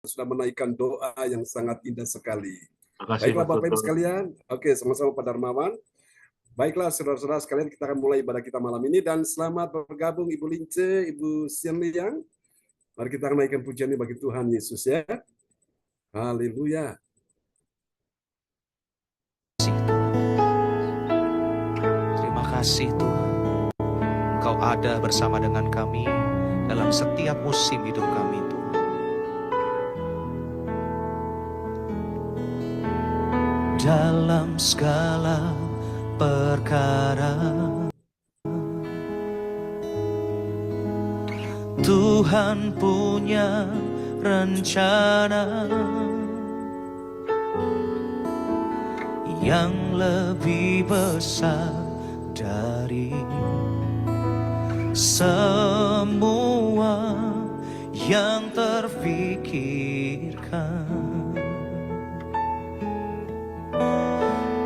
sudah menaikkan doa yang sangat indah sekali. Makasih, Baiklah Bapak Ibu Pastor. sekalian, oke sama-sama Pak Darmawan. Baiklah saudara-saudara sekalian, kita akan mulai ibadah kita malam ini, dan selamat bergabung Ibu Lince, Ibu Sian Liang. Mari kita naikkan pujian ini bagi Tuhan Yesus ya. Haleluya. Terima kasih Tuhan, Engkau ada bersama dengan kami dalam setiap musim hidup kami Tuhan. Dalam segala perkara Tuhan punya rencana yang lebih besar dari semua yang terfikirkan.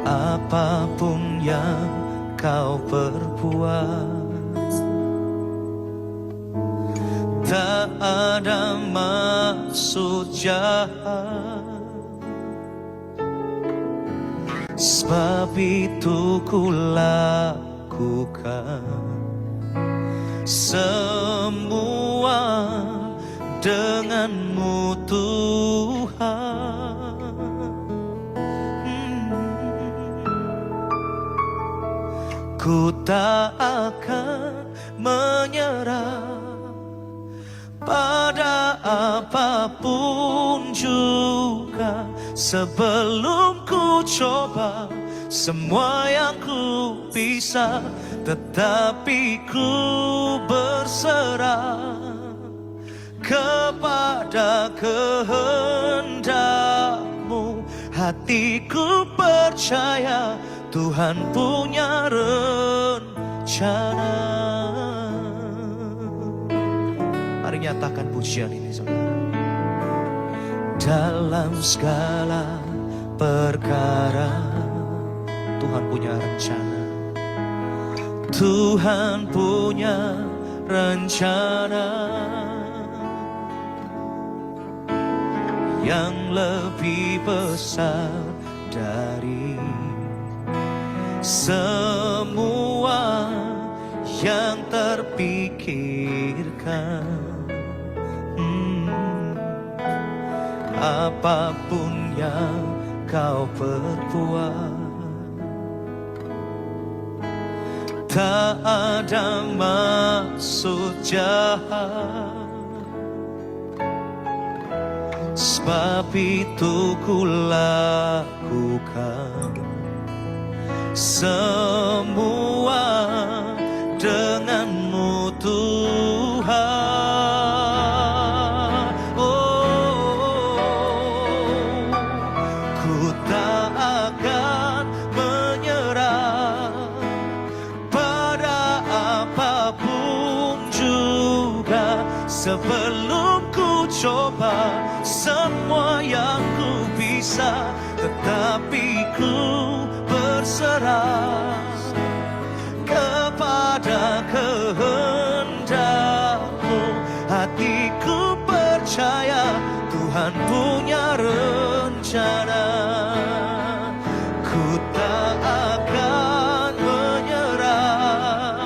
Apapun yang kau perbuat, tak ada maksud jahat. Sebab itu ku lakukan semua denganmu Tuhan. Ku tak akan menyerah pada apapun juga, sebelum ku coba semua yang ku bisa, tetapi ku berserah kepada kehendak-Mu. Hatiku percaya Tuhan punya rencana. Mari nyatakan pujian ini saudara. Dalam segala perkara Tuhan punya rencana. Tuhan punya rencana yang lebih besar dari semua yang terpikirkan. Apapun yang kau perbuat, tak ada maksud jahat. Sebab itu ku lakukan semua denganmu Tuhan. Ku tak akan menyerah pada apapun juga, sebelum ku coba semua yang ku bisa, tetapi ku berserah kepada kehendak-Mu. Hatiku percaya Tuhan punya rencana. Ku tak akan menyerah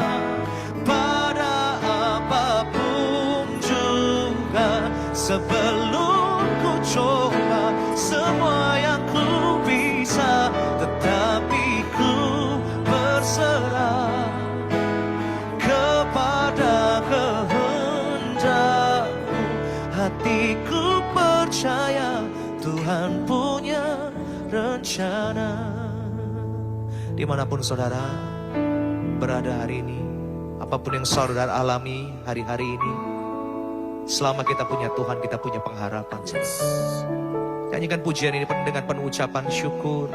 pada apapun juga, sebelum ku coba semua yang ku bisa, tetapi ku berserah kepada kehendak-Mu. Hatiku percaya Tuhan punya rencana. Dimanapun saudara berada hari ini, apapun yang saudara alami hari-hari ini, selama kita punya Tuhan, kita punya pengharapan. Nyanyikan pujian ini dengan penuh ucapan syukur.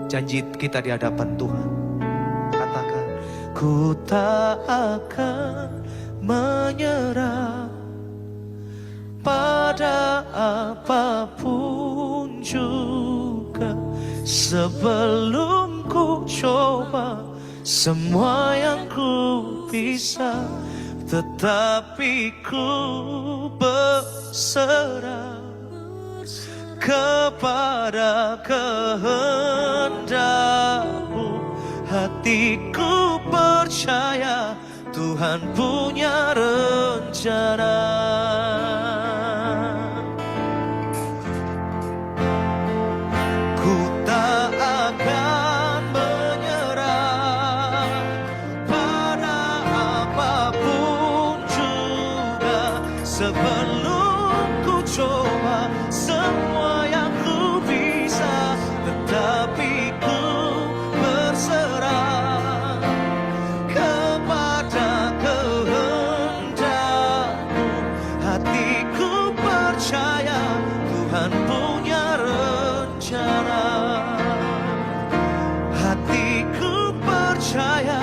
Janji kita di hadapan Tuhan. Katakan, ku tak akan menyerah pada apapun juga, sebelum ku coba semua yang ku bisa, tetapi ku berserah kepada kehendak-Mu. Hatiku percaya Tuhan punya rencana. Ku tak akan menyerah pada apapun juga, sebelum ku coba semua yang ku bisa, tetapi ku berserah kepada kehendak-Mu. Hatiku percaya Tuhan punya rencana. Hatiku percaya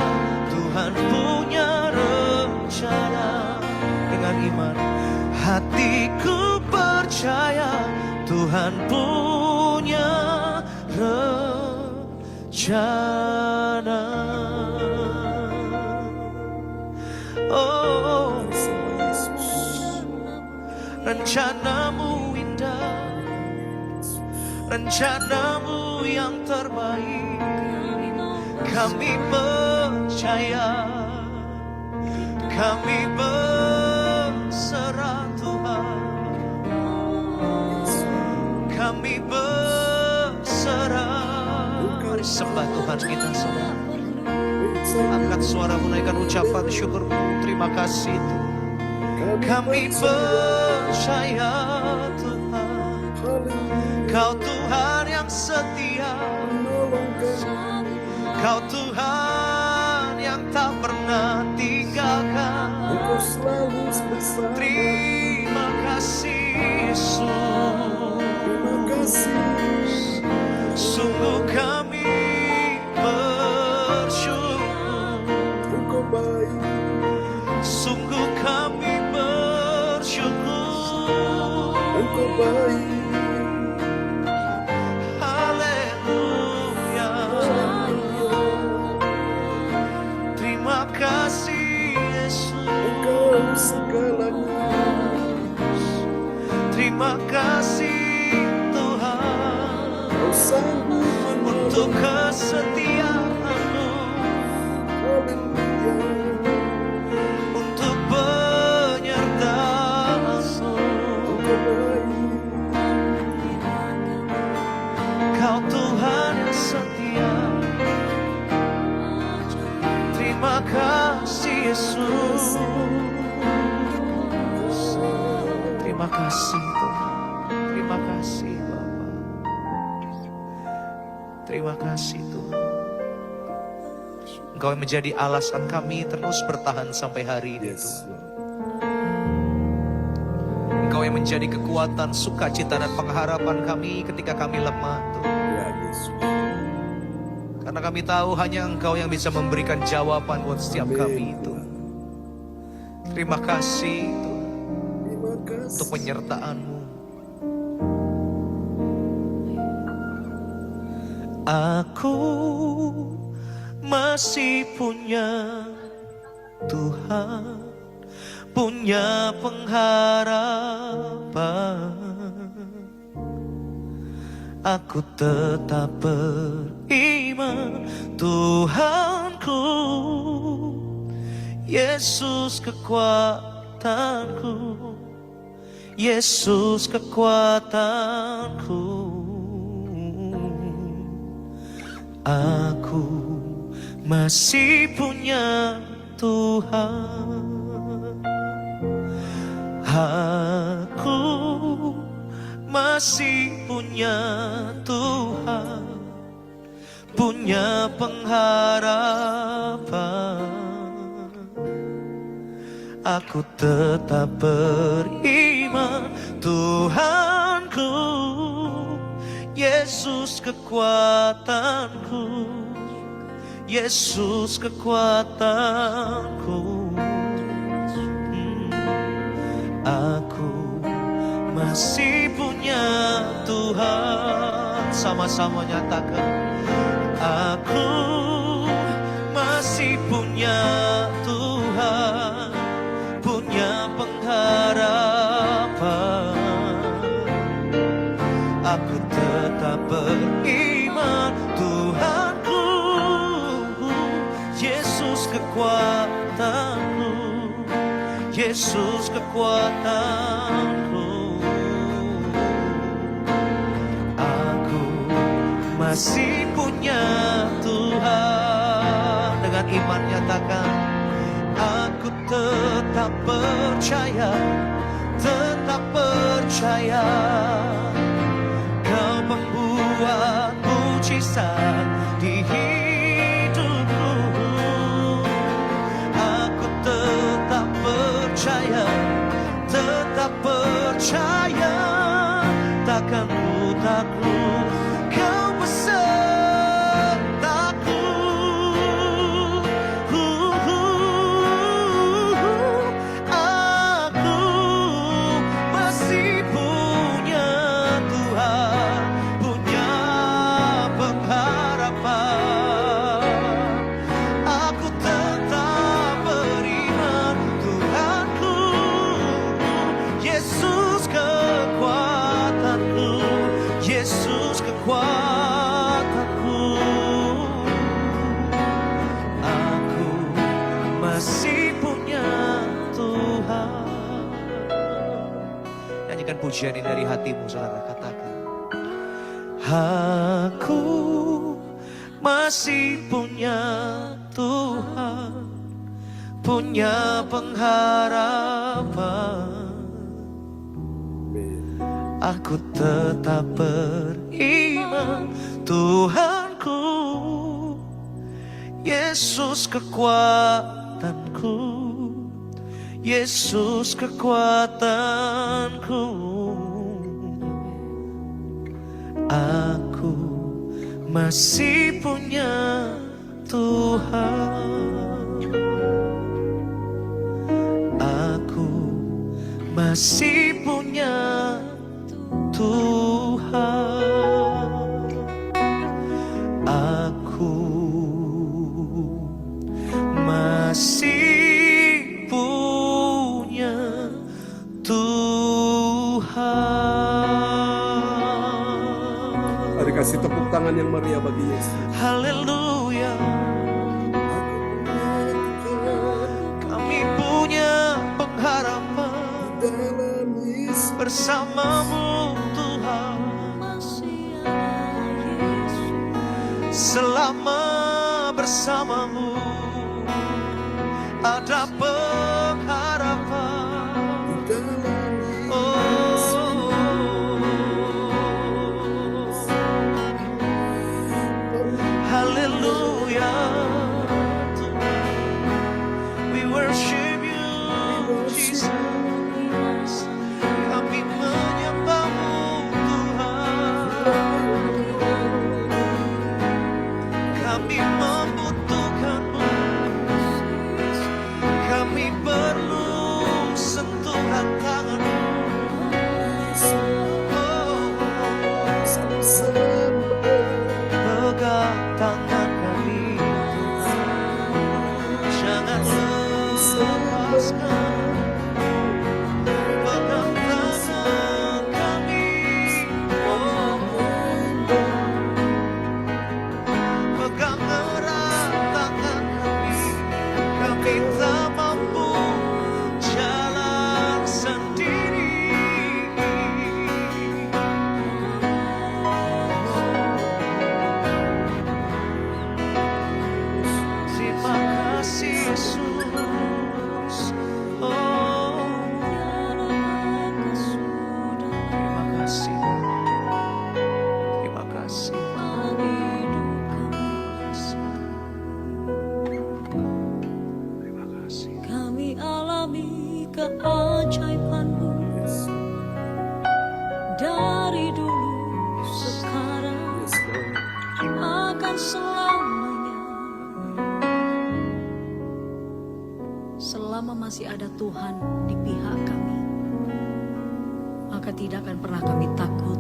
Tuhan punya rencana. Dengan iman, hatiku percaya Tuhan punya rencana. Oh, rencana-Mu indah, rencana-Mu yang terbaik. Kami percaya, kami berserah Tuhan, kami berserah. Mari sembah Tuhan kita, saudara. Angkat suaramu, naikkan ucapan syukurmu. Terima kasih Tuhan. Kami percaya Tuhan, Kau Tuhan yang setia, Kau Tuhan yang tak pernah tinggalkan. Terima kasih Yesus. Sungguh kami bersyukur, sungguh kami bersyukur. Haleluya. Terima kasih Yesus. Terima kasih Tuhan untuk kesetiaan-Mu, untuk penyertaan-Mu. Kau Tuhan yang setia. Terima kasih Yesus. Terima kasih Tuhan. Terima kasih Bapa. Terima kasih Tuhan. Engkau yang menjadi alasan kami terus bertahan sampai hari ini Tuhan. Engkau yang menjadi kekuatan, sukacita dan pengharapan kami ketika kami lemah Tuhan. Karena kami tahu hanya Engkau yang bisa memberikan jawaban buat setiap kami Tuhan. Terima kasih Tuhan untuk penyertaan-Mu. Aku masih punya Tuhan, punya pengharapan. Aku tetap beriman Tuhanku, Yesus kekuatanku, Yesus kekuatanku. Aku masih punya Tuhan. Aku masih punya Tuhan, punya pengharapan. Aku tetap beriman Tuhanku, Yesus kekuatanku, Yesus kekuatanku. Aku masih punya Tuhan. Sama-sama nyatakan. Aku masih punya Tuhan, Yesus kekuatanku. Aku masih punya Tuhan. Dengan iman nyatakan, aku tetap percaya, tetap percaya. Kau membuat mujizat di hidupku. Aku tetap percaya, tetap percaya. Takkan ku takut, kau besertaku. Aku masih punya Tuhan, punya pengharapan. Aku tetap beriman, Tuhanku, Yesus kekuatanku, Yesus kekuatanku. Aku masih punya Tuhan. Nyanyikan pujian ini dari hatimu, saudara, katakan. Aku masih punya Tuhan, punya pengharapan. Aku tetap beriman, Tuhanku, Yesus kekuatanku, Yesus kekuatanku. Aku masih punya Tuhan. Aku masih punya Tuhan. Aku masih punya Tuhan. Mari kasih tepuk tangan yang meriah bagi Yesus. Haleluya. Kami punya pengharapan Dalam Yesus. bersamamu, Tuhan. Selama bersamamu ada pengharapan. Oh, haleluya. We worship you, Jesus. Kami menyembahmu, Tuhan. Kami membutuhkanmu. Kami perlu sentuhan tanganmu. Oh, pegang tangan kami, jangan lepaskan. Pegang tangan kami, oh, pegang erat tangan kami. Kami tak mampu jalan sendiri. Terima kasih Yesus. Oh, terima kasih. Terima kasih. Terima kasih. Kami alami keajaiban-Mu dari dulu, sekarang, akan selamanya. Selama masih ada Tuhan di pihak kami, maka tidak akan pernah kami takut,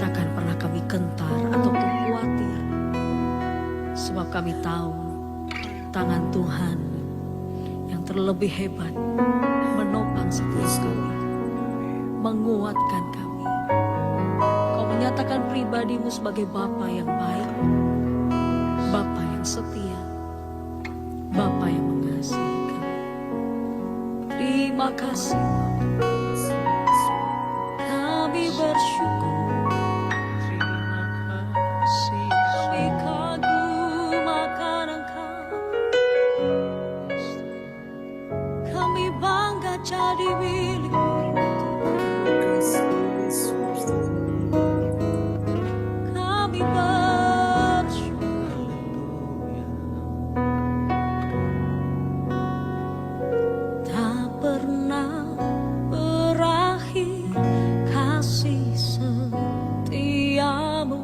takkan pernah kami gentar ataupun khawatir. Sebab kami tahu tangan Tuhan yang terlebih hebat menopang setiap kami, menguatkan kami. Kau menyatakan pribadi-Mu sebagai Bapa yang baik, Bapa yang setia, Bapa yang mengasihi kami. Terima terima kasih. Kami bersyukur, kami kagum akan Engkau. Kami bangga jadi milik-Mu. Kami bersyukur. Tak pernah berakhir kasih setiamu,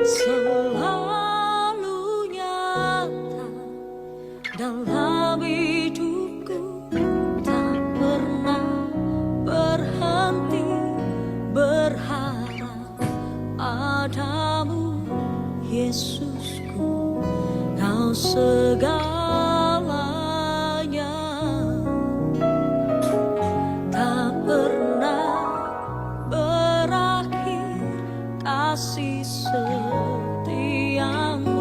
selalu nyata dalam hidupku. Tak pernah berhenti berharap padamu, Yesusku. Kau segalanya. Tak pernah berakhir kasih setiamu,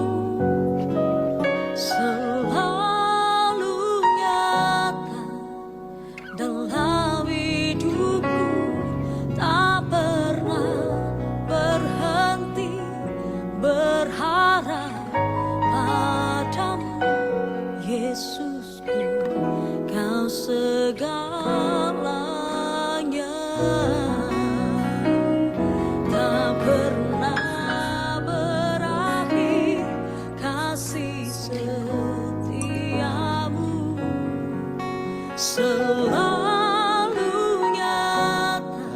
selalu nyata dalam hidupku. Tak pernah berhenti berharap padamu, Yesusku. Kau segalanya. Tak pernah berakhir kasih setiamu, selalu nyata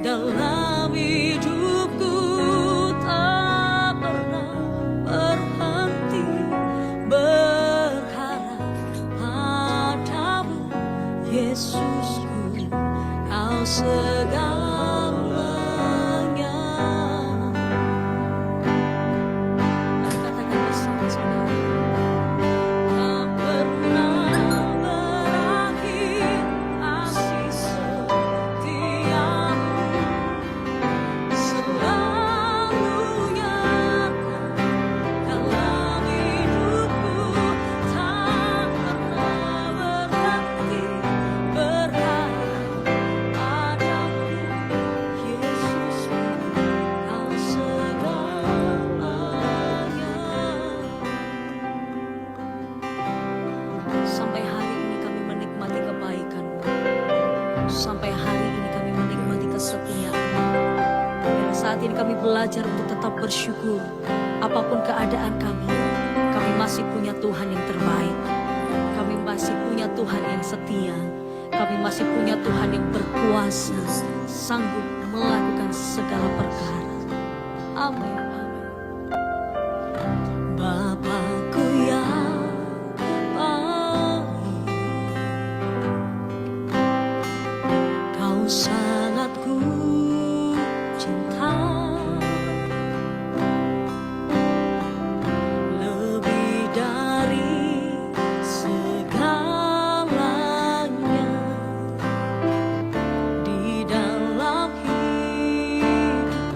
dalam hidupku. Tak pernah berhenti berharap padamu, Yesusku. Kau segalanya. Katakan bersama-sama. Tak pernah berakhir kasih setiamu, selalu nyata dalam hidupku. Tak pernah berhenti berharap padamu, Yesusku. Kau segalanya. Sampai hari ini kami menikmati kebaikan-Mu. Sampai hari ini kami menikmati kesetiaan-Mu. Dan saat ini kami belajar untuk tetap bersyukur. Apapun keadaan kami masih punya Tuhan yang terbaik. Kami masih punya Tuhan yang setia. Kami masih punya Tuhan yang berkuasa, sanggup melakukan segala perkara. Amin. Bapakku yang baik, Kau sangat ku cinta, lebih dari segalanya. Di dalam hidupku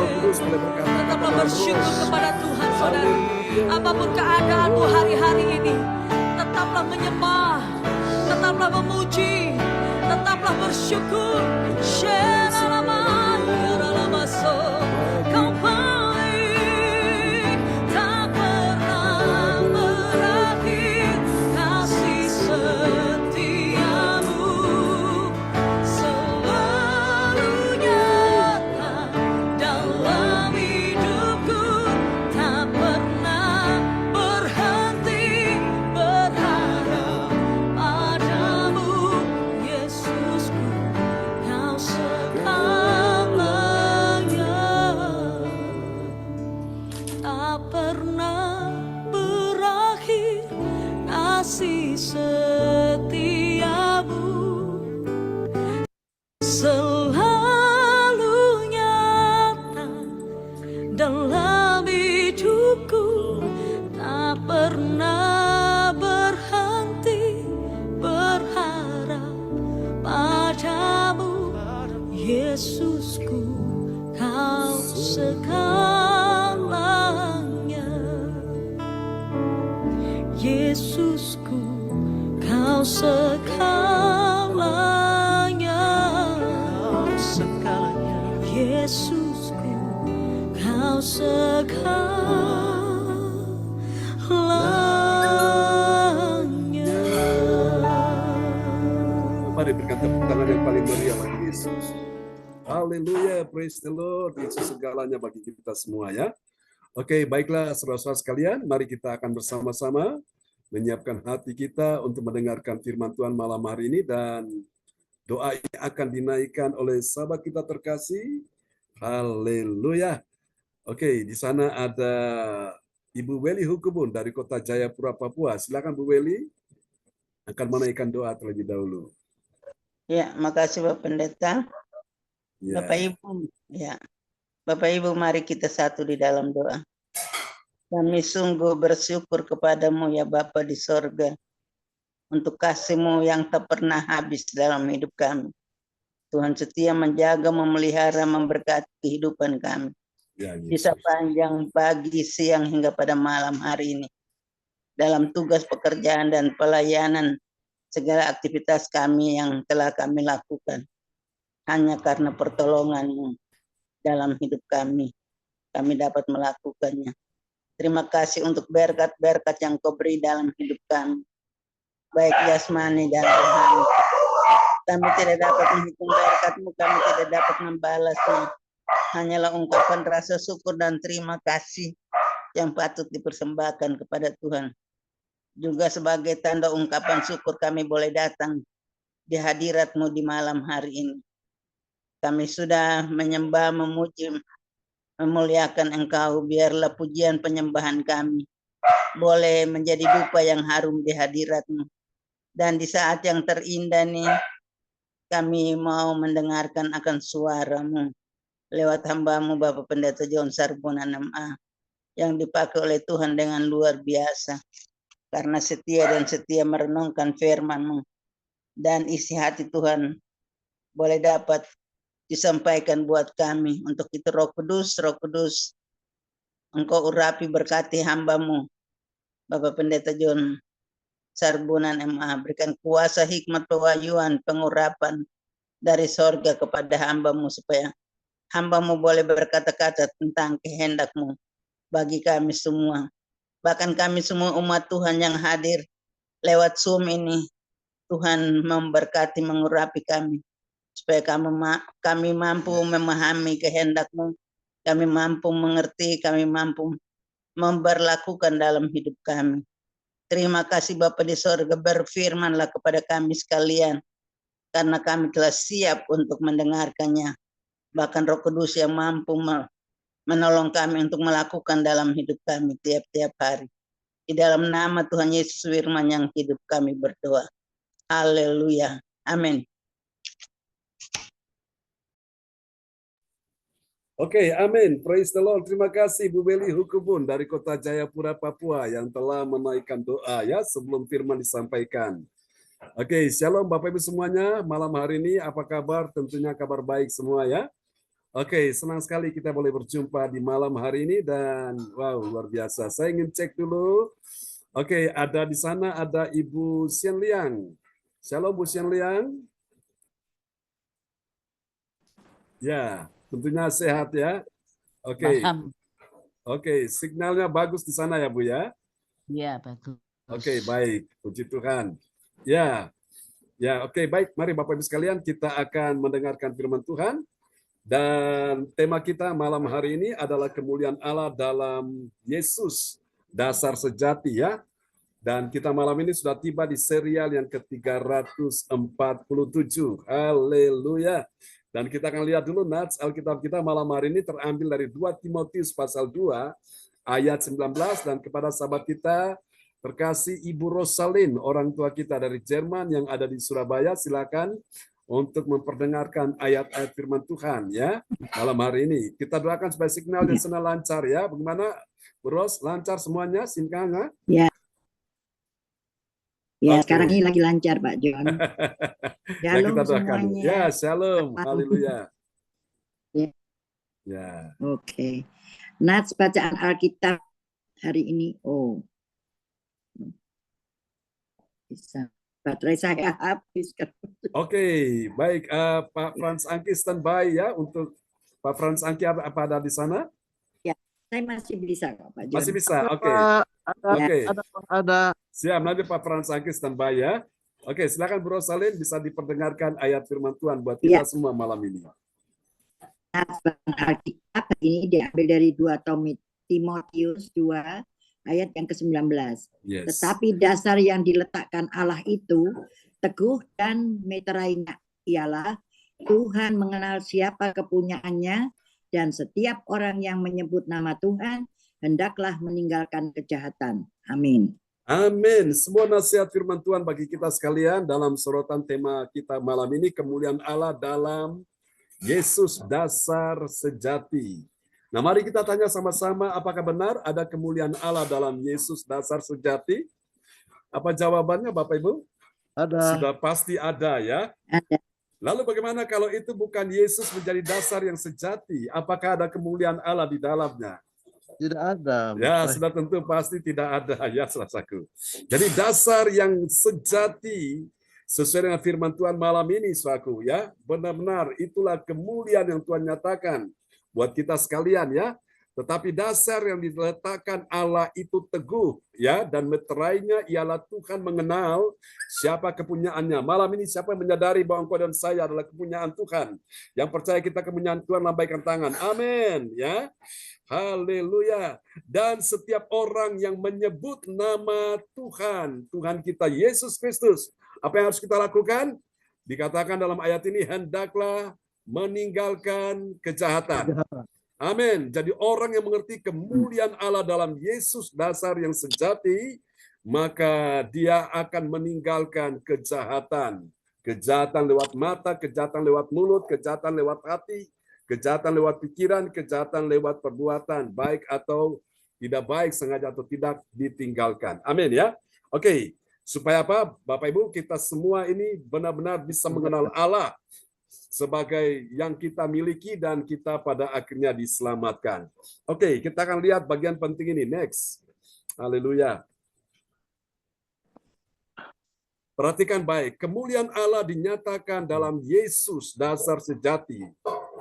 Roh Kudus boleh berkata Tetaplah bersyukur kepada Tuhan, saudara. Apapun keadaanmu hari-hari ini, tetaplah menyembah, tetaplah memuji, tetaplah bersyukur. Kau baik, tak pernah berakhir kasih setiamu, selalu nyata dalam hidupku, tak pernah berhenti berharap padamu, Yesusku, kau segalanya. Tak pernah berakhir kasih setiamu, selalu nyata dalam hidupku, tak pernah berhenti berharap padamu, Yesusku, kau segalanya. Yesusku, kau segalanya. Yesusku, kau segalanya. Mari berikan tepuk tangan yang paling meriah bagi Yesus. Haleluya, praise the Lord. Yesus segalanya bagi kita semua ya. Oke, baiklah saudara-saudara sekalian, mari kita akan bersama-sama menyiapkan hati kita untuk mendengarkan firman Tuhan malam hari ini, dan doa ini akan dinaikkan oleh sahabat kita terkasih. Haleluya. Oke, di sana ada Ibu Weli Hukubun dari Kota Jayapura, Papua. Silakan Bu Weli, akan menaikkan doa terlebih dahulu. Ya, makasih Bapak Pendeta. Ya. Bapak Ibu, ya. Bapak Ibu, mari kita satu di dalam doa. Kami sungguh bersyukur kepadamu ya Bapa di sorga, untuk kasih-Mu yang tak pernah habis dalam hidup kami. Tuhan setia menjaga, memelihara, memberkati kehidupan kami. Ya, Yesus. Bisa panjang pagi, siang, hingga pada malam hari ini. Dalam tugas pekerjaan dan pelayanan, segala aktivitas kami yang telah kami lakukan. Hanya karena pertolongan-Mu dalam hidup kami dapat melakukannya. Terima kasih untuk berkat-berkat yang Kau beri dalam hidup kami, baik jasmani dan rohani. Kami tidak dapat menghitung berkat-Mu, kami tidak dapat membalasnya. Hanyalah ungkapan rasa syukur dan terima kasih yang patut dipersembahkan kepada Tuhan. Juga sebagai tanda ungkapan syukur kami boleh datang di hadirat-Mu di malam hari ini. Kami sudah menyembah, memuji, memuliakan Engkau. Biarlah pujian penyembahan kami boleh menjadi dupa yang harum di hadirat-Mu. Dan di saat yang terindah nih, kami mau mendengarkan akan suara-Mu lewat hamba-Mu Bapak Pendeta John Sarbunan MA, yang dipakai oleh Tuhan dengan luar biasa. Karena setia dan setia merenungkan firman-Mu. Dan isi hati Tuhan boleh dapat disampaikan buat kami. Untuk itu Roh Kudus, Engkau urapi berkati hamba-Mu Bapak Pendeta John Sarbunan MA. Berikan kuasa, hikmat, pewahyuan, pengurapan dari sorga kepada hamba-Mu, supaya hamba-Mu boleh berkata-kata tentang kehendak-Mu bagi kami semua. Bahkan kami semua umat Tuhan yang hadir lewat Zoom ini, Tuhan memberkati, mengurapi kami, supaya kami mampu memahami kehendak-Mu, kami mampu mengerti, kami mampu memberlakukan dalam hidup kami. Terima kasih Bapa di sorga, berfirmanlah kepada kami sekalian, karena kami telah siap untuk mendengarkannya. Bahkan Roh Kudus yang mampu menolong kami untuk melakukan dalam hidup kami tiap-tiap hari. Di dalam nama Tuhan Yesus firman yang hidup kami berdoa. Haleluya. Amin. Oke, amin. Praise the Lord. Terima kasih Bu Weli Hukubun dari Kota Jayapura, Papua, yang telah menaikkan doa ya sebelum firman disampaikan. Oke, shalom Bapak Ibu semuanya. Malam hari ini apa kabar? Tentunya kabar baik semua ya. Oke, senang sekali kita boleh berjumpa di malam hari ini dan wow, luar biasa. Saya ingin cek dulu. Oke, ada di sana ada Ibu Sian Liang. Shalom Bu Sian Liang. Ya, tentunya sehat ya. Oke. Paham. Oke, signalnya bagus di sana ya Bu ya. Iya, bagus. Oke, baik. Puji Tuhan. Ya. Ya, oke, baik. Mari Bapak Ibu sekalian kita akan mendengarkan firman Tuhan. Dan tema kita malam hari ini adalah kemuliaan Allah dalam Yesus, dasar sejati ya. Dan kita malam ini sudah tiba di serial yang ke-347. Haleluya. Dan kita akan lihat dulu nats Alkitab kita malam hari ini terambil dari 2 Timotius pasal 2 ayat 19 dan kepada sahabat kita terkasih Ibu Rosalin, orang tua kita dari Jerman yang ada di Surabaya, silakan untuk memperdengarkan ayat-ayat firman Tuhan ya malam hari ini. Kita doakan supaya signal di sana lancar ya. Bagaimana Bu Ros? Lancar semuanya? Sinkanga? Ya. Ya, Oke. sekarang ini lagi lancar Pak John. Ya, Shalom kita doakan. semuanya. Ya, shalom. Haleluya. Ya. Ya. Oke. Nats bacaan Alkitab hari ini. Oh. Bisa. Baterai saya habis. Oke, baik. Pak Frans Angki standby ya untuk Pak Frans Angki apa ada di sana? Saya masih bisa kok Pak John. Masih bisa. Oke. Oke. Ada Siap, nanti Pak Frans Angki standby ya. Oke, silakan Bu Rosalin bisa diperdengarkan ayat firman Tuhan buat kita semua malam ini. Nats bacaan Alkitab hari ini diambil dari 2 Timotius 2 ayat yang ke-19. Yes. Tetapi dasar yang diletakkan Allah itu teguh dan meterainya ialah Tuhan mengenal siapa kepunyaannya dan setiap orang yang menyebut nama Tuhan hendaklah meninggalkan kejahatan. Amin. Amin. Semua nasihat firman Tuhan bagi kita sekalian dalam sorotan tema kita malam ini, kemuliaan Allah dalam Yesus dasar sejati. Nah, mari kita tanya sama-sama, apakah benar ada kemuliaan Allah dalam Yesus dasar sejati? Apa jawabannya Bapak Ibu? ada Sudah pasti ada ya. Ada. Lalu bagaimana kalau itu bukan Yesus menjadi dasar yang sejati? Apakah ada kemuliaan Allah di dalamnya? tidak ada. Ya, sudah tentu pasti tidak ada ya saudaraku. Jadi dasar yang sejati sesuai dengan firman Tuhan malam ini saudaraku ya. Benar-benar itulah kemuliaan yang Tuhan nyatakan buat kita sekalian ya. Tetapi dasar yang diletakkan Allah itu teguh ya, dan meterainya ialah Tuhan mengenal siapa kepunyaannya. Malam ini siapa yang menyadari bahwa engkau dan saya adalah kepunyaan Tuhan? Yang percaya kita kepunyaan Tuhan, lambaikan tangan. Amin ya. Haleluya. Dan setiap orang yang menyebut nama Tuhan, Tuhan kita Yesus Kristus, apa yang harus kita lakukan? Dikatakan dalam ayat ini, hendaklah meninggalkan kejahatan. Amin. Jadi orang yang mengerti kemuliaan Allah dalam Yesus dasar yang sejati, maka dia akan meninggalkan kejahatan. Kejahatan lewat mata, kejahatan lewat mulut, kejahatan lewat hati, kejahatan lewat pikiran, kejahatan lewat perbuatan, baik atau tidak baik, sengaja atau tidak ditinggalkan. Amin ya. Oke, supaya apa? Bapak Ibu, kita semua ini benar-benar bisa mengenal Allah sebagai yang kita miliki dan kita pada akhirnya diselamatkan. Oke, kita akan lihat bagian penting ini. Next. Haleluya. Perhatikan baik, kemuliaan Allah dinyatakan dalam Yesus dasar sejati.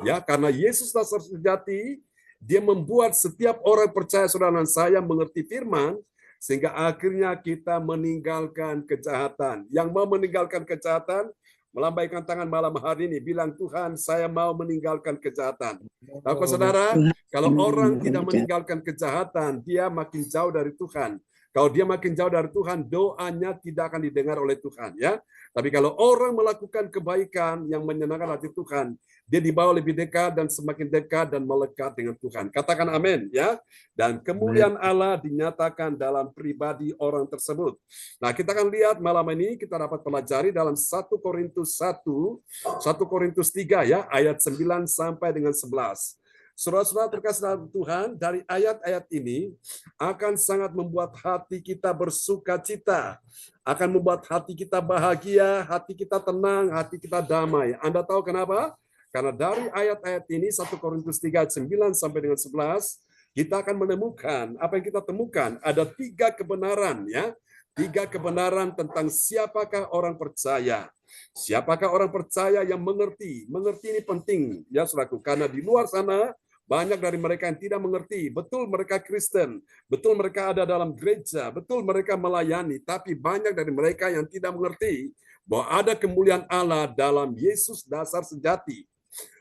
Ya, karena Yesus dasar sejati, dia membuat setiap orang percaya saudara dan saya mengerti firman, sehingga akhirnya kita meninggalkan kejahatan. Yang mau meninggalkan kejahatan, melambaikan tangan malam hari ini, bilang Tuhan, saya mau meninggalkan kejahatan. Tahu saudara, kalau orang tidak meninggalkan kejahatan, dia makin jauh dari Tuhan. Kalau dia makin jauh dari Tuhan, doanya tidak akan didengar oleh Tuhan, ya. Tapi kalau orang melakukan kebaikan yang menyenangkan hati Tuhan, dia dibawa lebih dekat dan semakin dekat dan melekat dengan Tuhan. Katakan amin, ya. Dan kemuliaan Allah dinyatakan dalam pribadi orang tersebut. Nah, kita akan lihat malam ini kita dapat pelajari dalam 1 Korintus 3 ya, ayat 9 sampai dengan 11. Saudara-saudara terkasih dalam Tuhan, dari ayat-ayat ini akan sangat membuat hati kita bersuka cita, akan membuat hati kita bahagia, hati kita tenang, hati kita damai. Anda tahu kenapa? Karena dari ayat-ayat ini 1 Korintus 3 ayat 9 sampai dengan 11 kita akan menemukan apa yang kita temukan ada 3 kebenaran ya. 3 kebenaran tentang siapakah orang percaya. Siapakah orang percaya yang mengerti? Mengerti ini penting ya Saudaraku, karena di luar sana banyak dari mereka yang tidak mengerti. Betul mereka Kristen, betul mereka ada dalam gereja, betul mereka melayani, tapi banyak dari mereka yang tidak mengerti bahwa ada kemuliaan Allah dalam Yesus dasar sejati.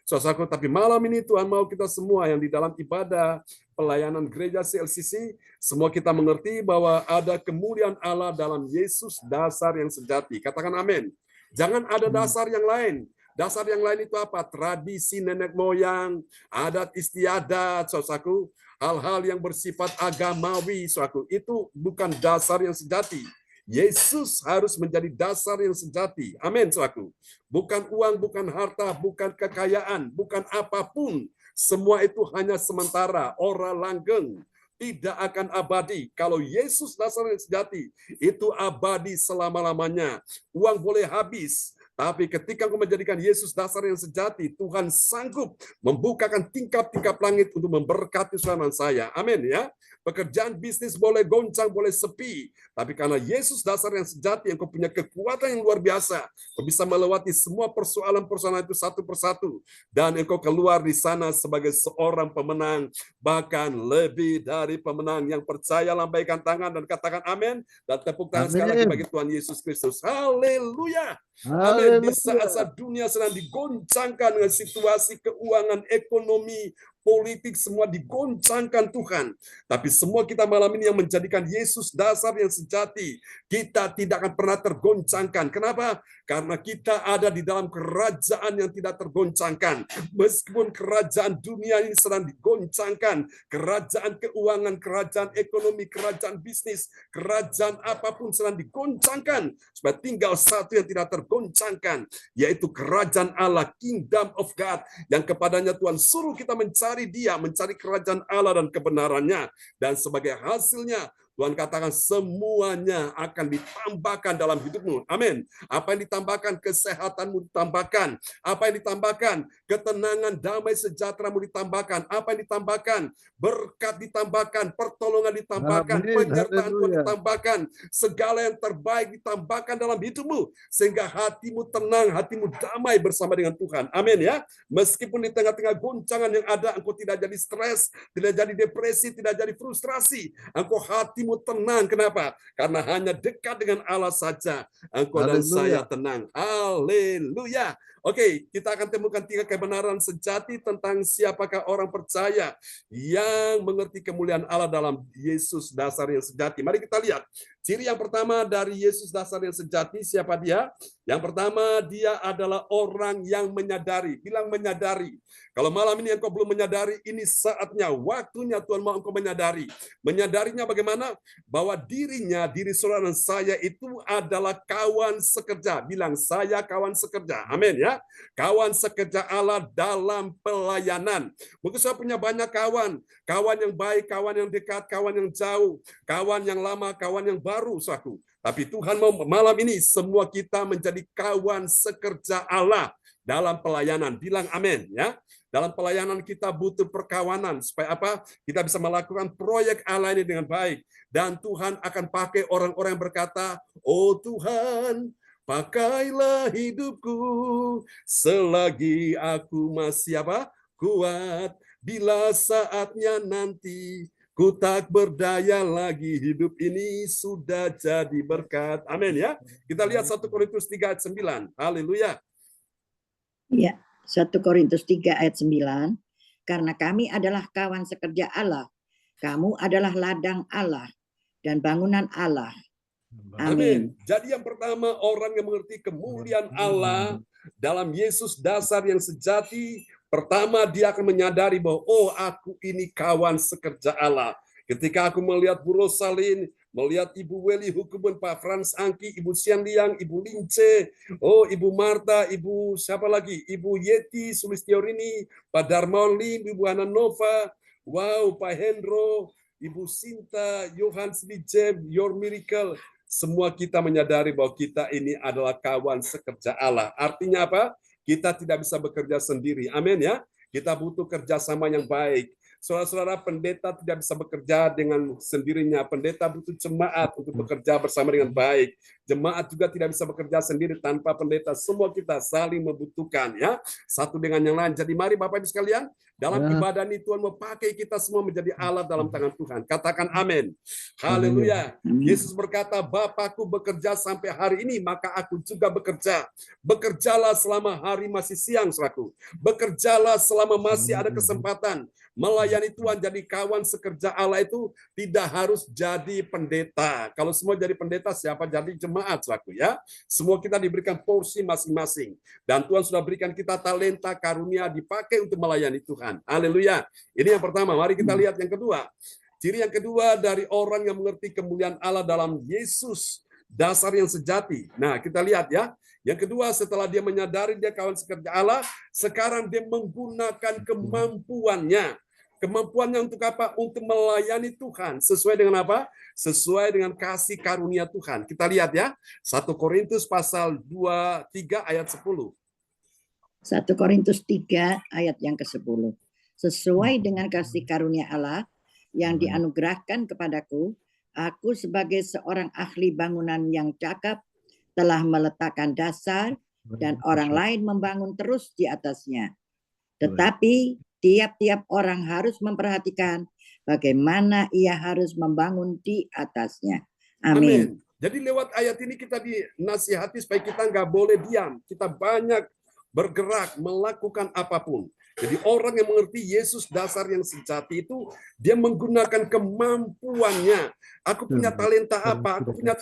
Saudaraku, tapi malam ini Tuhan mau kita semua yang di dalam ibadah pelayanan gereja CLCC, semua kita mengerti bahwa ada kemuliaan Allah dalam Yesus dasar yang sejati. Katakan amin. Jangan ada dasar yang lain. Dasar yang lain itu apa? Tradisi nenek moyang, adat istiadat, saudaraku, hal-hal yang bersifat agamawi, saudaraku, itu bukan dasar yang sejati. Yesus harus menjadi dasar yang sejati. Amin, saudaraku. Bukan uang, bukan harta, bukan kekayaan, bukan apapun. Semua itu hanya sementara, ora langgeng. Tidak akan abadi. Kalau Yesus dasar yang sejati, itu abadi selama-lamanya. Uang boleh habis, tapi ketika engkau menjadikan Yesus dasar yang sejati, Tuhan sanggup membukakan tingkap-tingkap langit untuk memberkati saudara dan saya. Amin ya. Pekerjaan bisnis boleh goncang, boleh sepi. Tapi karena Yesus dasar yang sejati, engkau punya kekuatan yang luar biasa. Engkau bisa melewati semua persoalan-persoalan itu satu persatu. Dan engkau keluar di sana sebagai seorang pemenang. Bahkan lebih dari pemenang. Yang percaya lambaikan tangan dan katakan amin. Dan tepuk tangan sekali lagi bagi Tuhan Yesus Kristus. Haleluya. Amin. Di saat-saat dunia sedang digoncangkan dengan situasi keuangan, ekonomi, politik, semua digoncangkan Tuhan. Tapi semua kita malam ini yang menjadikan Yesus dasar yang sejati, kita tidak akan pernah tergoncangkan. Kenapa? Karena kita ada di dalam kerajaan yang tidak tergoncangkan. Meskipun kerajaan dunia ini sedang digoncangkan, kerajaan keuangan, kerajaan ekonomi, kerajaan bisnis, kerajaan apapun sedang digoncangkan. Sebab tinggal satu yang tidak tergoncangkan, yaitu kerajaan Allah, Kingdom of God, yang kepadanya Tuhan suruh kita mencari Dia, mencari kerajaan Allah dan kebenarannya. Dan sebagai hasilnya, Tuhan katakan semuanya akan ditambahkan dalam hidupmu. Amin. Apa yang ditambahkan? Kesehatanmu ditambahkan. Apa yang ditambahkan? Ketenangan, damai, sejahteramu ditambahkan. Apa yang ditambahkan? Berkat ditambahkan, pertolongan ditambahkan, penyertaan Tuhan ditambahkan. Segala yang terbaik ditambahkan dalam hidupmu. Sehingga hatimu tenang, hatimu damai bersama dengan Tuhan. Amin ya. Meskipun di tengah-tengah goncangan yang ada, engkau tidak jadi stres, tidak jadi depresi, tidak jadi frustrasi. Engkau hatimu tenang. Kenapa? Karena hanya dekat dengan Allah saja engkau dan saya tenang. Haleluya. Oke, kita akan temukan 3 kebenaran sejati tentang siapakah orang percaya yang mengerti kemuliaan Allah dalam Yesus dasar yang sejati. Mari kita lihat. Ciri yang pertama dari Yesus dasar yang sejati, siapa dia? Yang pertama, dia adalah orang yang menyadari. Bilang menyadari. Kalau malam ini engkau belum menyadari, ini saatnya, waktunya Tuhan mau engkau menyadari. Menyadarinya bagaimana? Bahwa dirinya, diri saudara dan saya itu adalah kawan sekerja. Bilang, saya kawan sekerja. Amin ya. Kawan sekerja Allah dalam pelayanan. Mungkin saya punya banyak kawan. Kawan yang baik, kawan yang dekat, kawan yang jauh, kawan yang lama, kawan yang baru, saudaraku. Tapi Tuhan mau malam ini semua kita menjadi kawan sekerja Allah dalam pelayanan. Bilang amin ya. Dalam pelayanan kita butuh perkawanan supaya apa? Kita bisa melakukan proyek Allah ini dengan baik. Dan Tuhan akan pakai orang-orang yang berkata, "Oh Tuhan, pakailah hidupku selagi aku masih apa? Kuat. Bila saatnya nanti ku tak berdaya lagi, hidup ini sudah jadi berkat." Amin ya. Kita lihat 1 Korintus 3 ayat 9. Haleluya. Ya, 1 Korintus 3 ayat 9. Karena kami adalah kawan sekerja Allah, kamu adalah ladang Allah dan bangunan Allah. Amin. Jadi yang pertama, orang yang mengerti kemuliaan Allah dalam Yesus dasar yang sejati, pertama dia akan menyadari bahwa oh, aku ini kawan sekerja Allah. Ketika aku melihat Bu Rosalin, melihat Ibu Weli Hukuman, Pak Frans Angki, Ibu Sian Liang, Ibu Lince, oh Ibu Marta, Ibu siapa lagi? Ibu Yeti Sulistiorini, Pak Darmawan Lim, Ibu Ana Nova, wow, Pak Hendro, Ibu Sinta, Johan Slijem, Your Miracle. Semua kita menyadari bahwa kita ini adalah kawan sekerja Allah. Artinya apa? kita tidak bisa bekerja sendiri. Amin ya. Kita butuh kerjasama yang baik. Saudara-saudara, pendeta tidak bisa bekerja dengan sendirinya. Pendeta butuh jemaat untuk bekerja bersama dengan baik. Jemaat juga tidak bisa bekerja sendiri tanpa pendeta. Semua kita saling membutuhkan ya, satu dengan yang lain. Jadi mari Bapak Ibu sekalian, dalam ibadah ini Tuhan mau pakai kita semua menjadi alat dalam tangan Tuhan. Katakan amin. Haleluya. Yesus berkata, Bapakku bekerja sampai hari ini, maka aku juga bekerja. Bekerjalah selama hari masih siang, saudaraku. Bekerjalah selama masih ada kesempatan. Melayani Tuhan, jadi kawan sekerja Allah itu tidak harus jadi pendeta. Kalau semua jadi pendeta, siapa jadi jemaat, saudaraku ya? Semua kita diberikan porsi masing-masing. Dan Tuhan sudah berikan kita talenta, karunia dipakai untuk melayani Tuhan. Haleluya. Ini yang pertama. Mari kita lihat yang kedua. Ciri yang kedua dari orang yang mengerti kemuliaan Allah dalam Yesus, dasar yang sejati. Nah, kita lihat ya. Yang kedua, setelah dia menyadari dia kawan sekerja Allah, sekarang dia menggunakan kemampuannya. Kemampuannya untuk apa? Untuk melayani Tuhan. Sesuai dengan apa? Sesuai dengan kasih karunia Tuhan. Kita lihat ya. 1 Korintus pasal 23 ayat 10. 1 Korintus 3 ayat yang ke-10. Sesuai dengan kasih karunia Allah yang dianugerahkan kepadaku, aku sebagai seorang ahli bangunan yang cakap telah meletakkan dasar dan orang lain membangun terus di atasnya. Tetapi tiap-tiap orang harus memperhatikan bagaimana ia harus membangun di atasnya. Amin. Jadi lewat ayat ini kita dinasihati supaya kita nggak boleh diam. Kita banyak bergerak, melakukan apapun. Jadi orang yang mengerti Yesus dasar yang sejati itu, dia menggunakan kemampuannya. Aku punya talenta apa, aku punya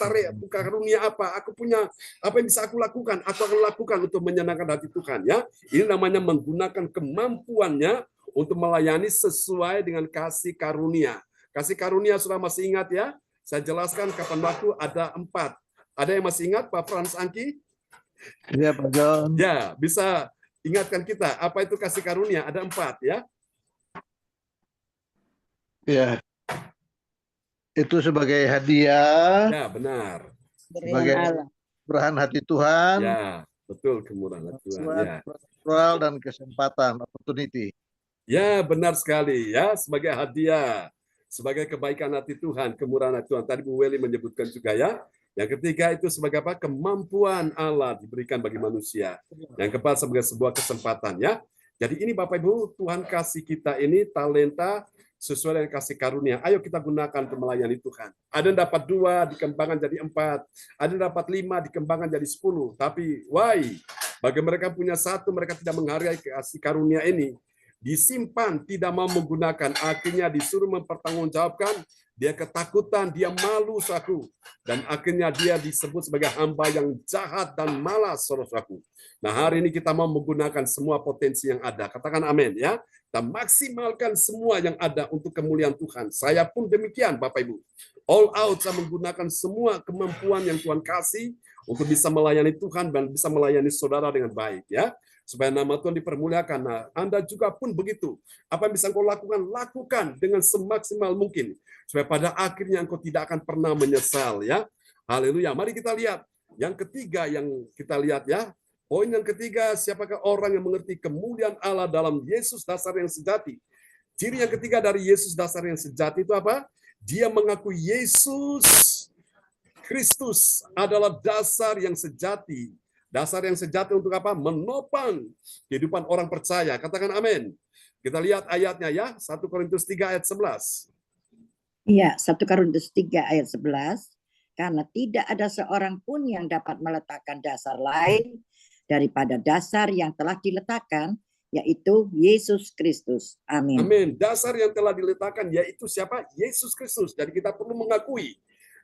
karunia apa, aku punya apa yang bisa aku lakukan, aku akan lakukan untuk menyenangkan hati Tuhan. Ya, ini namanya menggunakan kemampuannya untuk melayani sesuai dengan kasih karunia. Kasih karunia sudah masih ingat ya? Saya jelaskan kapan waktu ada 4. Ada yang masih ingat Pak Frans Angki? Iya, Pak John. Ya, bisa ingatkan kita apa itu kasih karunia? Ada 4 ya. Ya. Itu sebagai hadiah. Ya, benar. Sebagai curahan hati Tuhan. Ya, betul, kemurahan hati Tuhan. Ya. Moral dan kesempatan, opportunity. Ya, benar sekali ya, sebagai hadiah, sebagai kebaikan hati Tuhan, kemurahan hati Tuhan. Tadi Bu Weli menyebutkan juga ya. Yang ketiga itu sebagai apa? Kemampuan Allah diberikan bagi manusia. Yang keempat sebagai sebuah kesempatan ya. Jadi ini Bapak Ibu, Tuhan kasih kita ini talenta sesuai dengan kasih karunia. Ayo kita gunakan untuk melayani Tuhan. Ada yang dapat 2, dikembangkan jadi 4. Ada yang dapat 5, dikembangkan jadi 10. Tapi why? Bagi mereka punya 1, mereka tidak menghargai kasih karunia ini. Disimpan, tidak mau menggunakan, akhirnya disuruh mempertanggungjawabkan, dia ketakutan, dia malu, saudaraku, dan akhirnya dia disebut sebagai hamba yang jahat dan malas, saudaraku. Nah, hari ini kita mau menggunakan semua potensi yang ada. Katakan amin ya. Kita maksimalkan semua yang ada untuk kemuliaan Tuhan. Saya pun demikian, Bapak Ibu. All out, saya menggunakan semua kemampuan yang Tuhan kasih untuk bisa melayani Tuhan dan bisa melayani saudara dengan baik ya. Supaya nama Tuhan dipermuliakan. Nah, Anda juga pun begitu. Apa yang bisa engkau lakukan? Lakukan dengan semaksimal mungkin. Supaya pada akhirnya engkau tidak akan pernah menyesal ya. Haleluya. Mari kita lihat. Yang ketiga yang kita lihat ya. Poin yang ketiga, siapakah orang yang mengerti kemuliaan Allah dalam Yesus dasar yang sejati? Ciri yang ketiga dari Yesus dasar yang sejati itu apa? Dia mengaku Yesus Kristus adalah dasar yang sejati. Dasar yang sejati untuk apa? Menopang kehidupan orang percaya. Katakan amin. Kita lihat ayatnya ya. 1 Korintus 3 ayat 11. Iya, 1 Korintus 3 ayat 11. Karena tidak ada seorang pun yang dapat meletakkan dasar lain daripada dasar yang telah diletakkan, yaitu Yesus Kristus. Amin. Amin. Dasar yang telah diletakkan yaitu siapa? Yesus Kristus. Jadi kita perlu mengakui.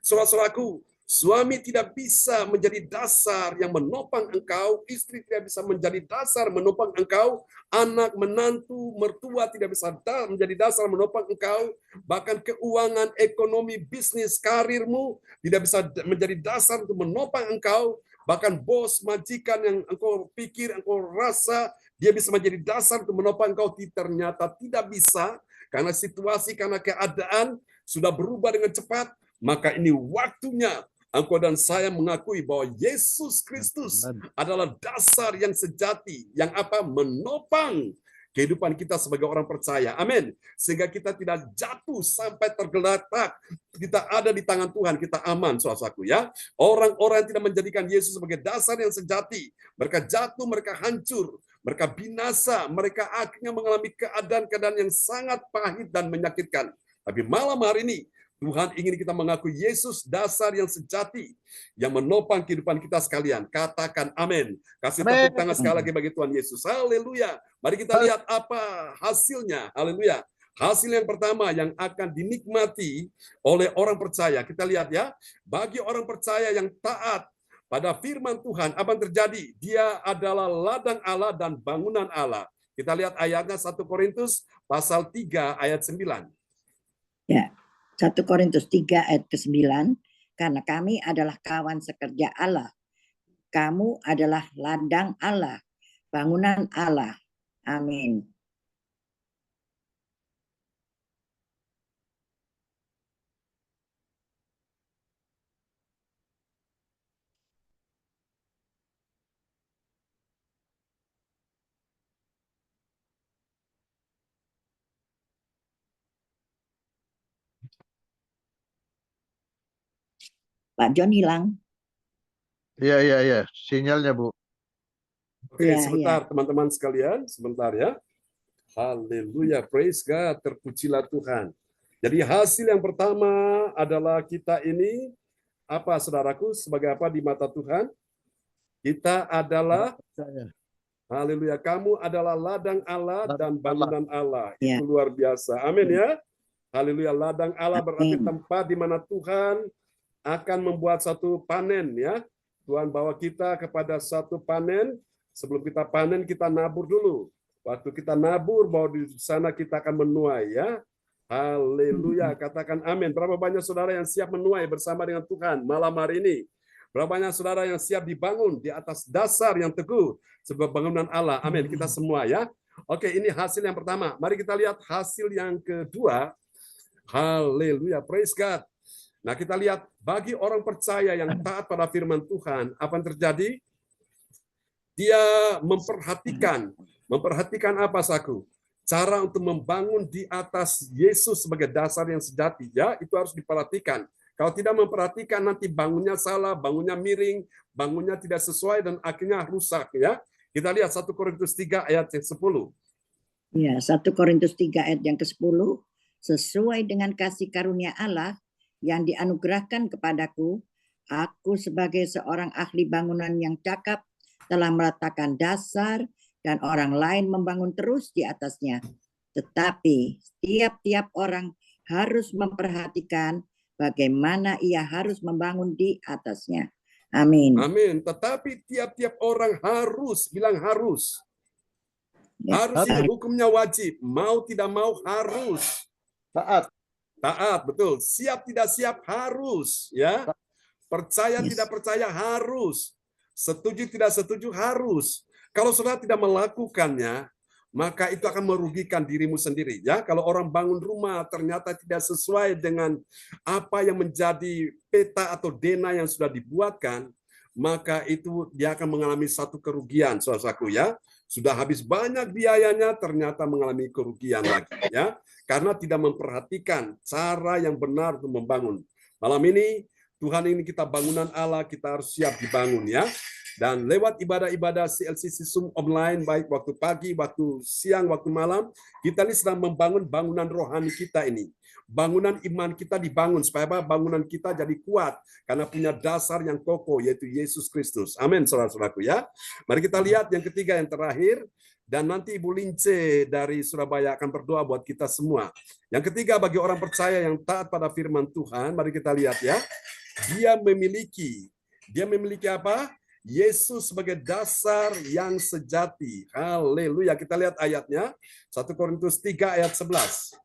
Saudara-saudaraku, suami tidak bisa menjadi dasar yang menopang engkau, istri tidak bisa menjadi dasar menopang engkau, anak, menantu, mertua tidak bisa menjadi dasar menopang engkau, bahkan keuangan, ekonomi, bisnis, karirmu tidak bisa menjadi dasar untuk menopang engkau, bahkan bos, majikan yang engkau pikir, engkau rasa dia bisa menjadi dasar untuk menopang engkau, ternyata tidak bisa, karena situasi, karena keadaan sudah berubah dengan cepat. Maka ini waktunya engkau dan saya mengakui bahwa Yesus Kristus adalah dasar yang sejati, yang menopang kehidupan kita sebagai orang percaya. Amin. Sehingga kita tidak jatuh sampai tergeletak. Kita ada di tangan Tuhan, kita aman, saudaraku ya. Orang-orang yang tidak menjadikan Yesus sebagai dasar yang sejati, mereka jatuh, mereka hancur, mereka binasa, mereka akhirnya mengalami keadaan-keadaan yang sangat pahit dan menyakitkan. Tapi malam hari ini, Tuhan ingin kita mengakui Yesus dasar yang sejati, yang menopang kehidupan kita sekalian. Katakan amin. Kasih tepuk tangan sekali lagi bagi Tuhan Yesus. Haleluya. Mari kita lihat apa hasilnya. Haleluya. Hasil yang pertama yang akan dinikmati oleh orang percaya. Kita lihat ya. Bagi orang percaya yang taat pada firman Tuhan, apa yang terjadi? Dia adalah ladang Allah dan bangunan Allah. Kita lihat ayatnya 1 Korintus pasal 3 ayat 9. Ya. 1 Korintus 3 ayat ke-9, karena kami adalah kawan sekerja Allah. Kamu adalah ladang Allah, bangunan Allah. Amin. Pak John hilang. Iya. Sinyalnya, Bu. Oke, Ya, sebentar teman-teman sekalian, sebentar ya. Haleluya, praise God, terpujilah Tuhan. Jadi hasil yang pertama adalah kita ini, saudaraku, sebagai apa di mata Tuhan? Kita adalah, haleluya, kamu adalah ladang Allah dan bangunan Allah. Ya. Itu luar biasa, amin ya. Haleluya, ladang Allah berarti tempat di mana Tuhan akan membuat satu panen ya. Tuhan bawa kita kepada satu panen. Sebelum kita panen, kita nabur dulu. Waktu kita nabur, bahwa di sana kita akan menuai ya. Haleluya, katakan amin. Berapa banyak saudara yang siap menuai bersama dengan Tuhan malam hari ini? Berapa banyak saudara yang siap dibangun di atas dasar yang teguh sebuah bangunan Allah? Amin, kita semua ya. Oke, ini hasil yang pertama. Mari kita lihat hasil yang kedua. Haleluya, praise God. Nah, kita lihat bagi orang percaya yang taat pada firman Tuhan, apa yang terjadi? Dia memperhatikan apa, saku? Cara untuk membangun di atas Yesus sebagai dasar yang sejati, ya, itu harus diperhatikan. Kalau tidak memperhatikan, nanti bangunnya salah, bangunnya miring, bangunnya tidak sesuai, dan akhirnya rusak, ya. Kita lihat 1 Korintus 3 ayat yang 10. Ya, 1 Korintus 3 ayat yang ke-10, sesuai dengan kasih karunia Allah yang dianugerahkan kepadaku, aku sebagai seorang ahli bangunan yang cakap telah meletakkan dasar dan orang lain membangun terus di atasnya. Tetapi tiap-tiap orang harus memperhatikan bagaimana ia harus membangun di atasnya. Amin. Amin. Tetapi tiap-tiap orang harus, bilang harus. Ya, Harus itu hukumnya wajib. Mau tidak mau harus. Taat. Taat, betul. Siap tidak siap harus, ya. Percaya tidak percaya harus. Setuju tidak setuju harus. Kalau saudara tidak melakukannya, maka itu akan merugikan dirimu sendiri, ya. Kalau orang bangun rumah ternyata tidak sesuai dengan apa yang menjadi peta atau dena yang sudah dibuatkan, maka itu dia akan mengalami satu kerugian, saudaraku, ya. Sudah habis banyak biayanya, ternyata mengalami kerugian lagi, ya. Karena tidak memperhatikan cara yang benar untuk membangun. Malam ini, Tuhan ini kita bangunan Allah, kita harus siap dibangun ya. Dan lewat ibadah-ibadah CLCC Zoom online, baik waktu pagi, waktu siang, waktu malam, kita ini sedang membangun bangunan rohani kita ini. Bangunan iman kita dibangun, supaya bangunan kita jadi kuat, karena punya dasar yang kokoh, yaitu Yesus Kristus. Amin, saudara-saudaraku ya. Mari kita lihat yang ketiga, yang terakhir. Dan nanti Ibu Lince dari Surabaya akan berdoa buat kita semua. Yang ketiga, bagi orang percaya yang taat pada firman Tuhan, mari kita lihat ya. Dia memiliki apa? Yesus sebagai dasar yang sejati. Haleluya. Kita lihat ayatnya. 1 Korintus 3 ayat 11.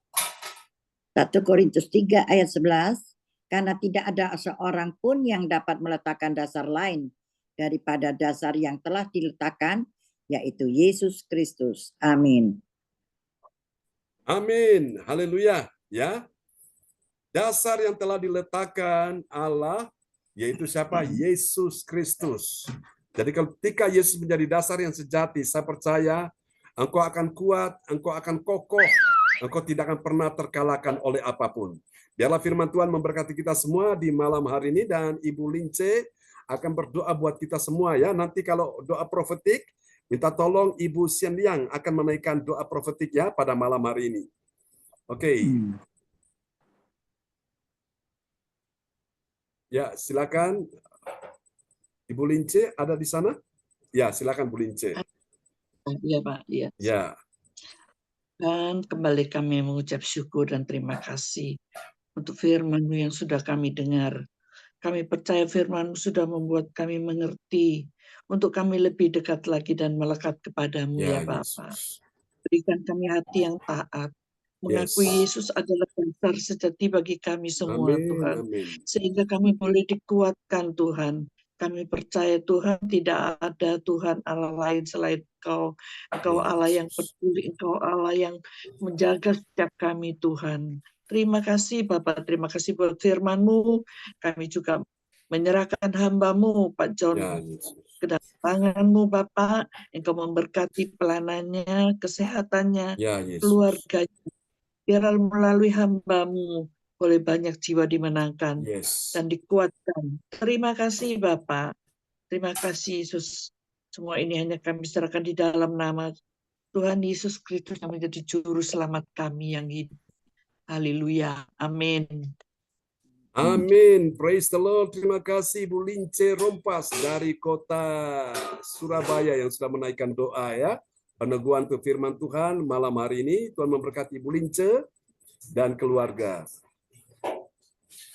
1 Korintus 3 ayat 11. Karena tidak ada seorang pun yang dapat meletakkan dasar lain daripada dasar yang telah diletakkan, yaitu Yesus Kristus. Amin. Amin. Haleluya. Ya. Dasar yang telah diletakkan Allah Yaitu siapa? Yesus Kristus. Jadi ketika Yesus menjadi dasar yang sejati, saya percaya engkau akan kuat, engkau akan kokoh, engkau tidak akan pernah terkalahkan oleh apapun. Biarlah firman Tuhan memberkati kita semua di malam hari ini, dan Ibu Lince akan berdoa buat kita semua ya. Nanti kalau doa profetik, minta tolong Ibu Sian Liang akan menaikkan doa profetik ya pada malam hari ini. Oke. Ya, silakan. Ibu Lince ada di sana? Ya, silakan Bu Lince. Iya Pak, iya. Ya. Dan kembali kami mengucap syukur dan terima kasih untuk firman-Mu yang sudah kami dengar. Kami percaya firman-Mu sudah membuat kami mengerti untuk kami lebih dekat lagi dan melekat kepadamu ya Bapa. Berikan kami hati yang taat, mengakui Yesus adalah dasar sejati bagi kami semua Tuhan, sehingga kami boleh dikuatkan Tuhan. Kami percaya Tuhan tidak ada Tuhan Allah lain selain Engkau. Engkau Allah yang peduli, Engkau Allah yang menjaga setiap kami Tuhan. Terima kasih Bapak, terima kasih buat firman-Mu. Kami juga menyerahkan hamba-Mu Pak John ke dalam tangan-Mu Bapak. Engkau memberkati pelanannya, kesehatannya, keluarganya. Biar melalui hamba-Mu boleh banyak jiwa dimenangkan dan dikuatkan. Terima kasih Bapak. Terima kasih Yesus. Semua ini hanya kami serahkan di dalam nama Tuhan Yesus Kristus yang menjadi juru selamat kami yang hidup. Haleluya. Amin. Amin. Praise the Lord. Terima kasih Bu Lince Rompas dari kota Surabaya yang sudah menaikkan doa ya. Peneguhan untuk firman Tuhan malam hari ini. Tuhan memberkati Bu Lince dan keluarga.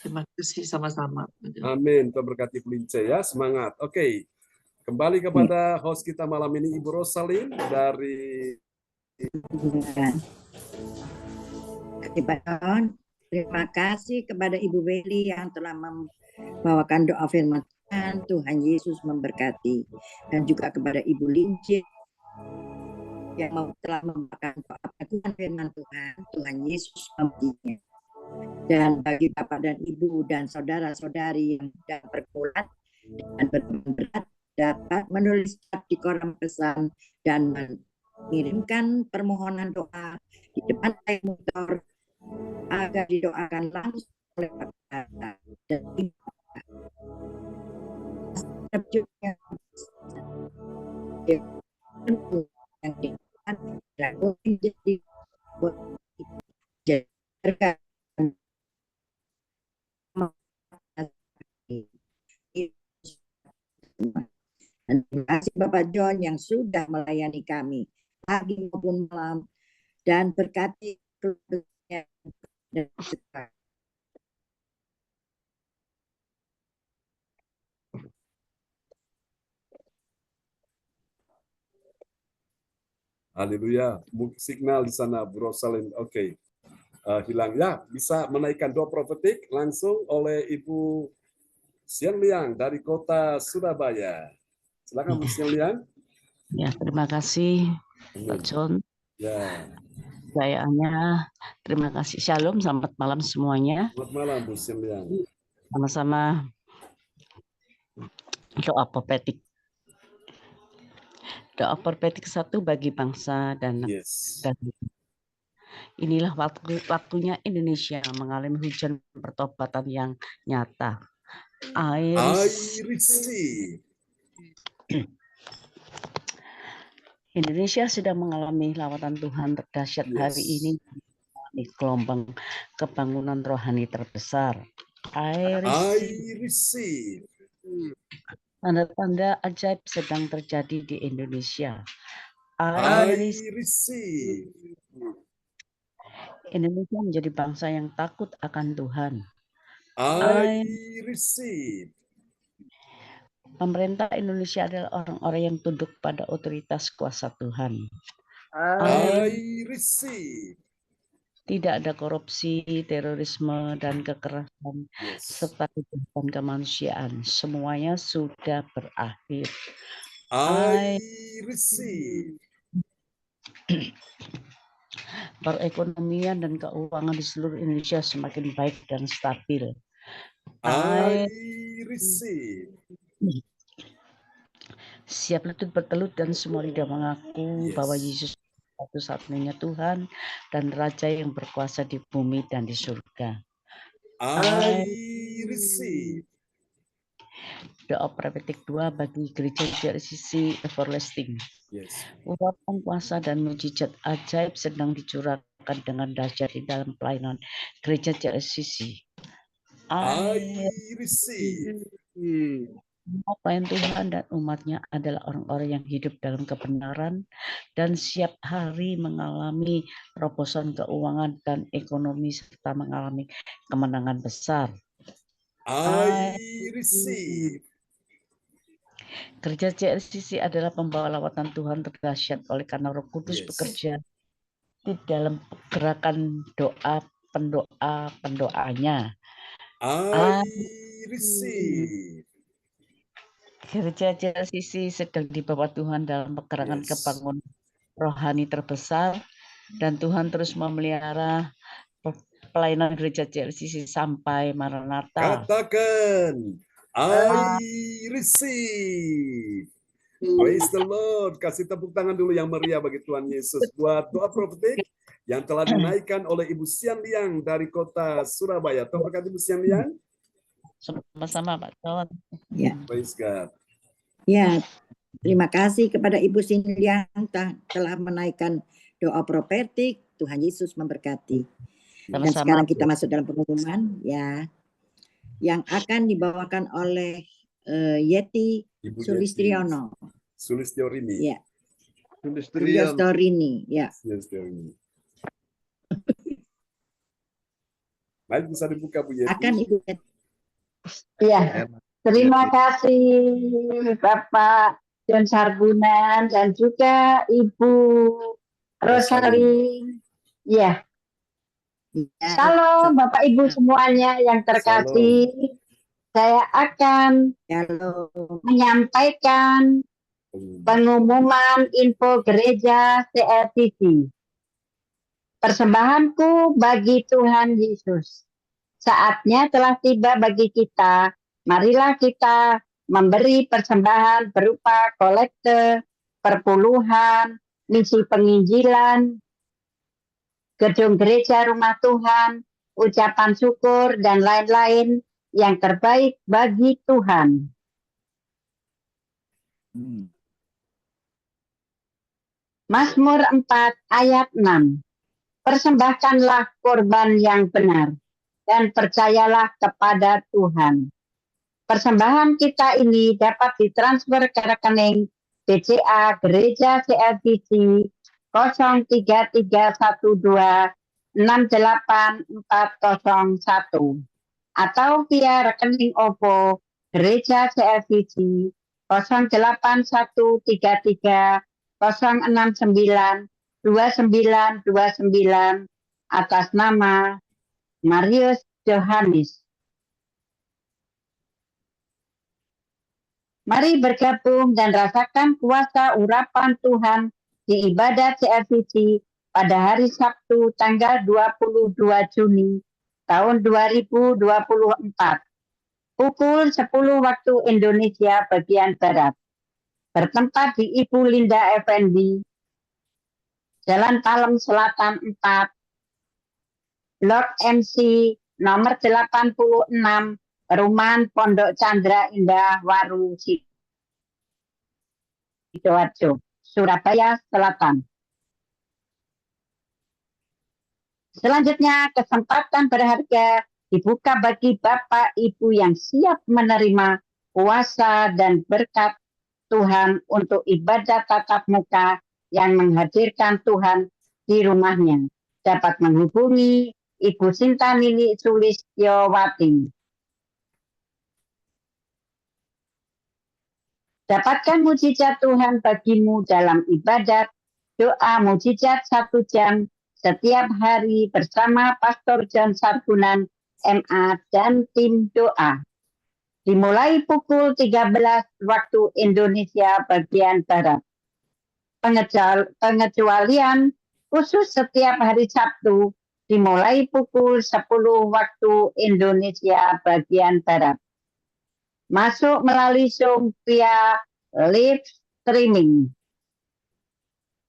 Terima kasih sama-sama. Amin. Tuhan berkati Bu Lince ya. Semangat. Oke. Kembali kepada host kita malam ini, Ibu Rosalin dari Terima kasih kepada Ibu Beli yang telah membawakan doa firman Tuhan. Tuhan Yesus memberkati. Dan juga kepada Ibu Lince yang telah membawakan doa firman Tuhan. Tuhan Yesus memberkati. Dan bagi Bapak dan Ibu dan saudara-saudari yang sudah berkulat dan berberat, dapat menulis di kolom pesan dan mengirimkan permohonan doa di depan monitor agar didoakan langsung oleh Bapak dan Ibu. Dan terima kasih Bapak John yang sudah melayani kami pagi maupun malam, dan berkati keluarganya dan juga. Haleluya. Signal di sana Bu Rosalin. Oke. Hilang ya. Bisa menaikkan doa profetik langsung oleh Ibu Sian Liang dari kota Surabaya. Silakan Bu Sian Liang. Ya, terima kasih Pak John. Ya. Kayaknya terima kasih. Shalom, selamat malam semuanya. Selamat malam Bu Sian Liang. Sama-sama doa profetik. Doa profetik 1 bagi bangsa dan inilah waktunya Indonesia mengalami hujan pertobatan yang nyata. Indonesia sedang mengalami lawatan Tuhan terdahsyat hari ini di gelombang kebangunan rohani terbesar. Tanda-tanda ajaib sedang terjadi di Indonesia. Indonesia menjadi bangsa yang takut akan Tuhan. Pemerintah Indonesia adalah orang-orang yang tunduk pada otoritas kuasa Tuhan. Tidak ada korupsi, terorisme, dan kekerasan, serta kejahatan kemanusiaan. Semuanya sudah berakhir. Perekonomian dan keuangan di seluruh Indonesia semakin baik dan stabil. I receive. Siap lutut bertelut dan semua lidah mengaku bahwa Yes. Yesus satu-satunya Tuhan dan Raja yang berkuasa di bumi dan di surga. I receive. Doa profetik 2 bagi gereja JLCC Everlasting. Yes. Urapan kuasa dan mujizat ajaib sedang dicurahkan dengan dahsyat di dalam pelayanan gereja JLCC. I receive. Pelayan Tuhan dan umatnya adalah orang-orang yang hidup dalam kebenaran dan siap hari mengalami terobosan keuangan dan ekonomi serta mengalami kemenangan besar. I receive. Gereja JLCC adalah pembawa lawatan Tuhan terdahsyat oleh karena Roh Kudus Yes. bekerja di dalam gerakan pendoanya. I receive. Gereja JLCC sedang dibawa Tuhan dalam pegerangan Yes. kebangunan rohani terbesar dan Tuhan terus memelihara pelayanan gereja JLCC sampai Maranatha. Katakan, I receive. Praise the Lord. Kasih tepuk tangan dulu yang meriah bagi Tuhan Yesus buat doa profetik yang telah dinaikkan oleh Ibu Sian Liang dari kota Surabaya. Tolong berkati Ibu Sian Liang. Sama-sama Pak Ton. Ya. Praise God. Ya, terima kasih kepada Ibu Sinliang telah menaikkan doa profetik. Tuhan Yesus memberkati. Dan Sama-sama. sekarang kita masuk dalam pengumuman ya, yang akan dibawakan oleh Yeti Ibu Sulistiono. Sulistiorini. Ya, Sulistrian. Storini. Ya. Sulistiorini. Baik, bisa dibuka Bu Yeti. Akan Ibu Yeti. Ya, terima kasih Bapak John Sarbunan dan juga Ibu Rosaling. Ya, Shalom Bapak Ibu semuanya yang terkasih. Saya akan menyampaikan pengumuman info gereja CLCC. Persembahanku bagi Tuhan Yesus. Saatnya telah tiba bagi kita. Marilah kita memberi persembahan berupa kolekte, perpuluhan, misi penginjilan, gedung gereja rumah Tuhan, ucapan syukur, dan lain-lain yang terbaik bagi Tuhan. Mazmur 4 ayat 6. Persembahkanlah korban yang benar dan percayalah kepada Tuhan. Persembahan kita ini dapat ditransfer ke rekening BCA Gereja CLCC 03312684401 atau via rekening OVO Gereja CLCC 08133069299 atas nama Marius Johannes. Mari bergabung dan rasakan kuasa urapan Tuhan di ibadat CLCC pada hari Sabtu tanggal 22 Juni tahun 2024. Pukul 10 waktu Indonesia bagian Barat. Bertempat di Ibu Linda Effendi, Jalan Palem Selatan 4, Blok MC nomor 86, Perumahan Pondok Chandra Indah Waru Sidoarjo, Surabaya Selatan. Selanjutnya, kesempatan berharga dibuka bagi Bapak Ibu yang siap menerima kuasa dan berkat Tuhan untuk ibadah tatap muka yang menghadirkan Tuhan di rumahnya. Dapat menghubungi Ibu Sinta Nini Sulistyowati. Dapatkan mujizat Tuhan bagimu dalam ibadat doa mujizat 1 jam setiap hari bersama Pastor John Sarbunan MA dan tim doa. Dimulai pukul 13 waktu Indonesia bagian Barat. Pengecualian khusus setiap hari Sabtu dimulai pukul 10 waktu Indonesia bagian Barat. Masuk melalui Zoom via live streaming.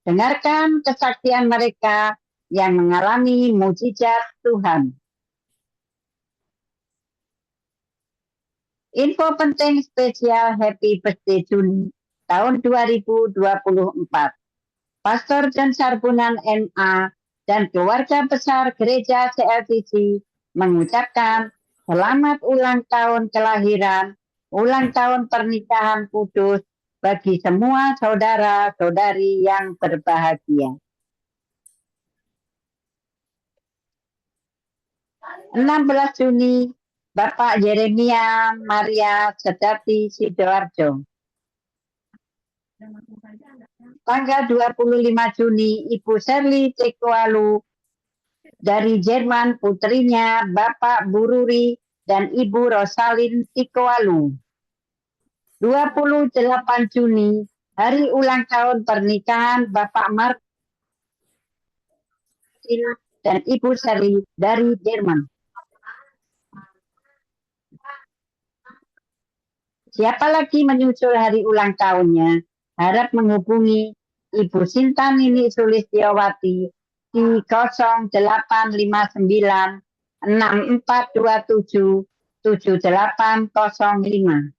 Dengarkan kesaksian mereka yang mengalami mujizat Tuhan. Info penting spesial Happy Birthday Juni tahun 2024. Pastor John Sarbunan MA dan keluarga besar Gereja CLCC mengucapkan selamat ulang tahun kelahiran, ulang tahun pernikahan kudus bagi semua saudara-saudari yang berbahagia. 16 Juni, Bapak Yeremia Maria Sedati Sidoarjo. Tanggal 25 Juni, Ibu Shirley Cekualu dari Jerman, putrinya Bapak Bururi dan Ibu Rosalin Cekualu. 28 Juni, hari ulang tahun pernikahan Bapak Martin dan Ibu Shirley dari Jerman. Siapa lagi menyusul hari ulang tahunnya? Harap menghubungi Ibu Sinta Nini Sulistiawati di 0859 6427 7805.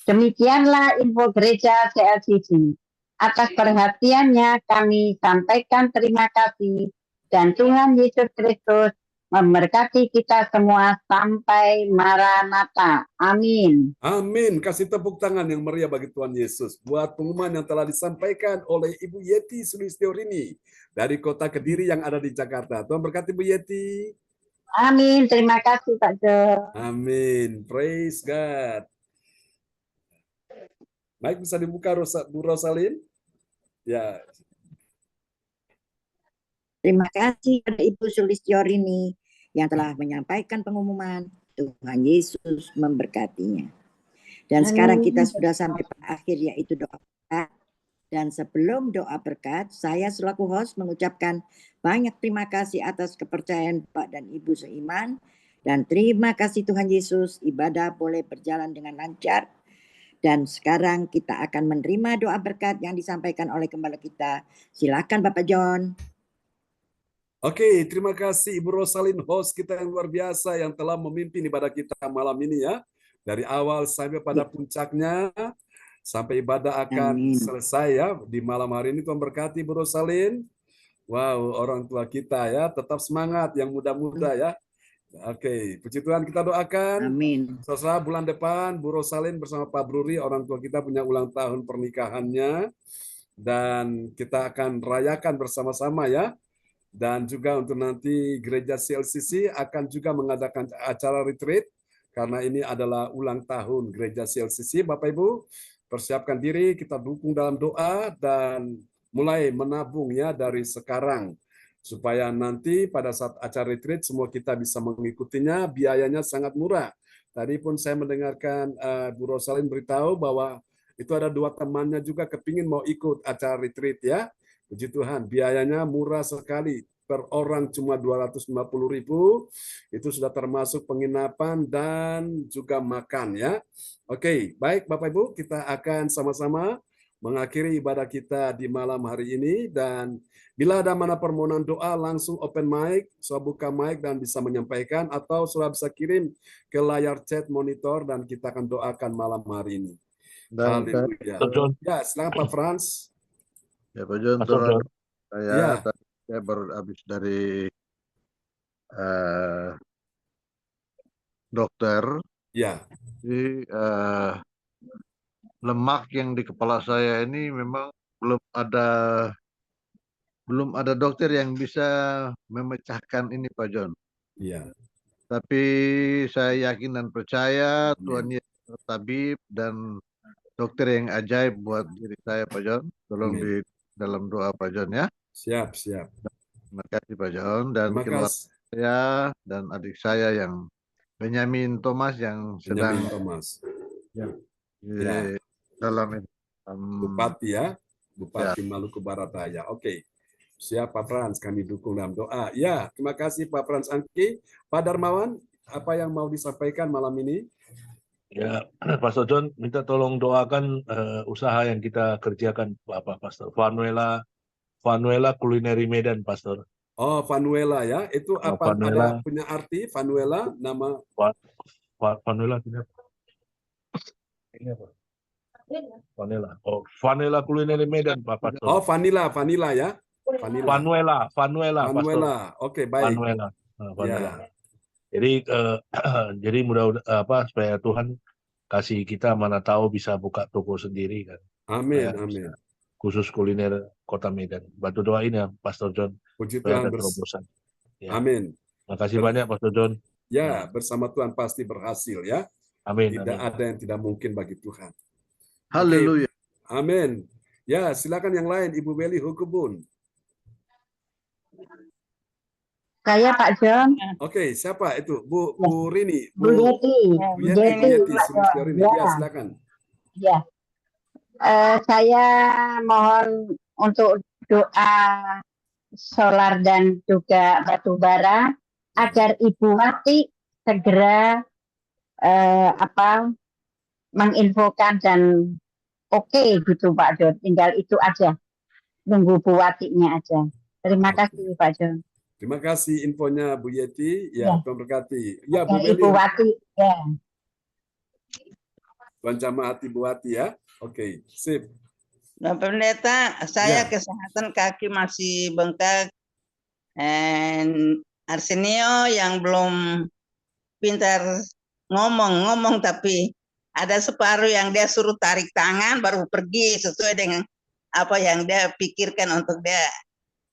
Demikianlah info gereja CLCC. Atas perhatiannya kami sampaikan terima kasih dan Tuhan Yesus Kristus memberkati kita semua sampai Maranatha. Amin. Amin. Kasih tepuk tangan yang meriah bagi Tuhan Yesus. Buat pengumuman yang telah disampaikan oleh Ibu Yeti Sulistiorini dari kota Kediri yang ada di Jakarta. Tuhan berkati Bu Yeti. Amin. Terima kasih Pak Jo. Amin. Praise God. Baik, bisa dibuka Bu Rosalin? Ya. Terima kasih pada Ibu Sulistiorini yang telah menyampaikan pengumuman. Tuhan Yesus memberkatinya. Dan sekarang kita sudah sampai pada akhir, yaitu doa berkat. Dan sebelum doa berkat, saya selaku host mengucapkan banyak terima kasih atas kepercayaan Bapak dan Ibu seiman. Dan terima kasih Tuhan Yesus, ibadah boleh berjalan dengan lancar. Dan sekarang kita akan menerima doa berkat yang disampaikan oleh gembala kita. Silakan Bapak John. Oke, terima kasih Ibu Rosalin, host kita yang luar biasa yang telah memimpin ibadah kita malam ini ya. Dari awal sampai pada puncaknya, sampai ibadah akan selesai ya. Di malam hari ini Tuhan berkati Ibu Rosalin. Wow, orang tua kita ya, tetap semangat yang muda-muda ya. Oke, puji Tuhan, kita doakan. Amin. Setelah bulan depan, Bu Rosalin bersama Pak Bruri, orang tua kita punya ulang tahun pernikahannya. Dan kita akan rayakan bersama-sama ya. Dan juga untuk nanti gereja CLCC akan juga mengadakan acara retreat karena ini adalah ulang tahun gereja CLCC. Bapak Ibu, persiapkan diri, kita dukung dalam doa dan mulai menabung ya dari sekarang supaya nanti pada saat acara retreat semua kita bisa mengikutinya, biayanya sangat murah. Tadi pun saya mendengarkan Bu Rosalin beritahu bahwa itu ada 2 temannya juga kepingin mau ikut acara retreat ya. Puji Tuhan, biayanya murah sekali. Per orang cuma 250.000. Itu sudah termasuk penginapan dan juga makan ya. Oke, baik Bapak Ibu, kita akan sama-sama mengakhiri ibadah kita di malam hari ini. Dan bila ada mana permohonan doa, langsung open mic, sudah buka mic dan bisa menyampaikan. Atau sudah bisa kirim ke layar chat monitor dan kita akan doakan malam hari ini. Dan Haleluya. Ya, silakan Pak Frans. ya Pak John, saya baru habis dari dokter. Ya. Jadi lemak yang di kepala saya ini memang belum ada dokter yang bisa memecahkan ini Pak John. Iya. Tapi saya yakin dan percaya Tuhan Yesus tabib dan dokter yang ajaib buat diri saya Pak John. Tolong di dalam doa Pak John ya. Siap, siap. Terima kasih Pak John dan keluarga saya dan adik saya yang Benyamin Thomas yang sedang dalam Bupati ya, Bupati Maluku Barat Daya. Oke. Siap Pak Frans, kami dukung dalam doa. Ya, terima kasih Pak Frans Angki. Pak Darmawan, apa yang mau disampaikan malam ini? Ya, Pastor John minta tolong doakan usaha yang kita kerjakan, Bapak Pastor. Vanuela Culinary Medan, Pastor. Oh, Vanuela ya. Itu apa? Vanuela. Ada punya arti Vanuela, nama Vanuela tidak. Ini apa? Vanilla. Oh, Vanuela Culinary Medan, Pak Pastor. Oh, vanilla ya. Vanuela, Pastor. Oke, baik. Vanuela. Ya. Jadi jadi mudah-mudahan supaya Tuhan kasih kita mana tahu bisa buka toko sendiri kan. Amin, Supaya amin. Khusus kuliner Kota Medan. Bantu doain ya Pastor John. Puji Supaya Tuhan. ada terobosan. Ya. Amin. Makasih banyak Pastor John. Ya, bersama Tuhan pasti berhasil ya. Amin. Tidak ada yang tidak mungkin bagi Tuhan. Haleluya. Amin. Ya, silakan yang lain, Ibu Weli Hukubun. Saya Pak John. Oke, siapa itu? Bu Rini. Bu Yeti. Ya, silakan. Ya. Saya mohon untuk doa solar dan juga batu bara agar Ibu Wati segera menginfokan dan oke gitu Pak John. Tinggal itu aja. Nunggu Bu Watinya aja. Terima kasih Pak John. Terima kasih infonya Bu Yeti. Ya, Tuhan berkati. Ya, Bu Ibu Wati. Ya. Tuhan jamah hati Bu Wati ya. Oke, sip. Nah, Pendeta, saya kesehatan kaki masih bengkak. Arsenio yang belum pintar ngomong tapi ada separuh yang dia suruh tarik tangan baru pergi sesuai dengan apa yang dia pikirkan untuk dia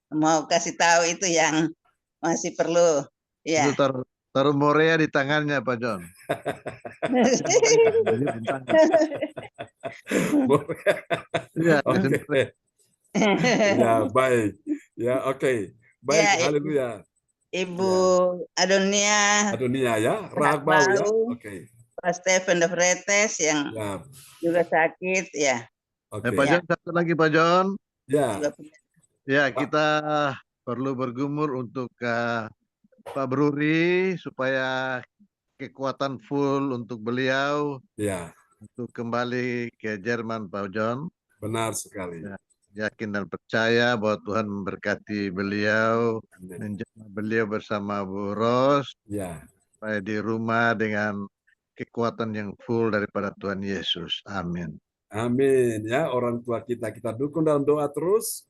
mau kasih tahu itu yang masih perlu. Ya. Itu taruh Morea di tangannya Pak John. Ya, ya, baik. Ya, oke. Baik, ya, haleluya. Ibu Adonia ya, Ragbau ya. Oke. Pak Stephen de Vretes yang juga sakit ya. Pak John, satu lagi Pak John. Ya. Ya, kita perlu bergumul untuk Pak Bruri supaya kekuatan full untuk beliau untuk kembali ke Jerman, Pak John. Benar sekali. Ya, yakin dan percaya bahwa Tuhan memberkati beliau, menjaga beliau bersama Bu Ros, supaya di rumah dengan kekuatan yang full daripada Tuhan Yesus. Amin. Amin. Ya, orang tua kita dukung dalam doa terus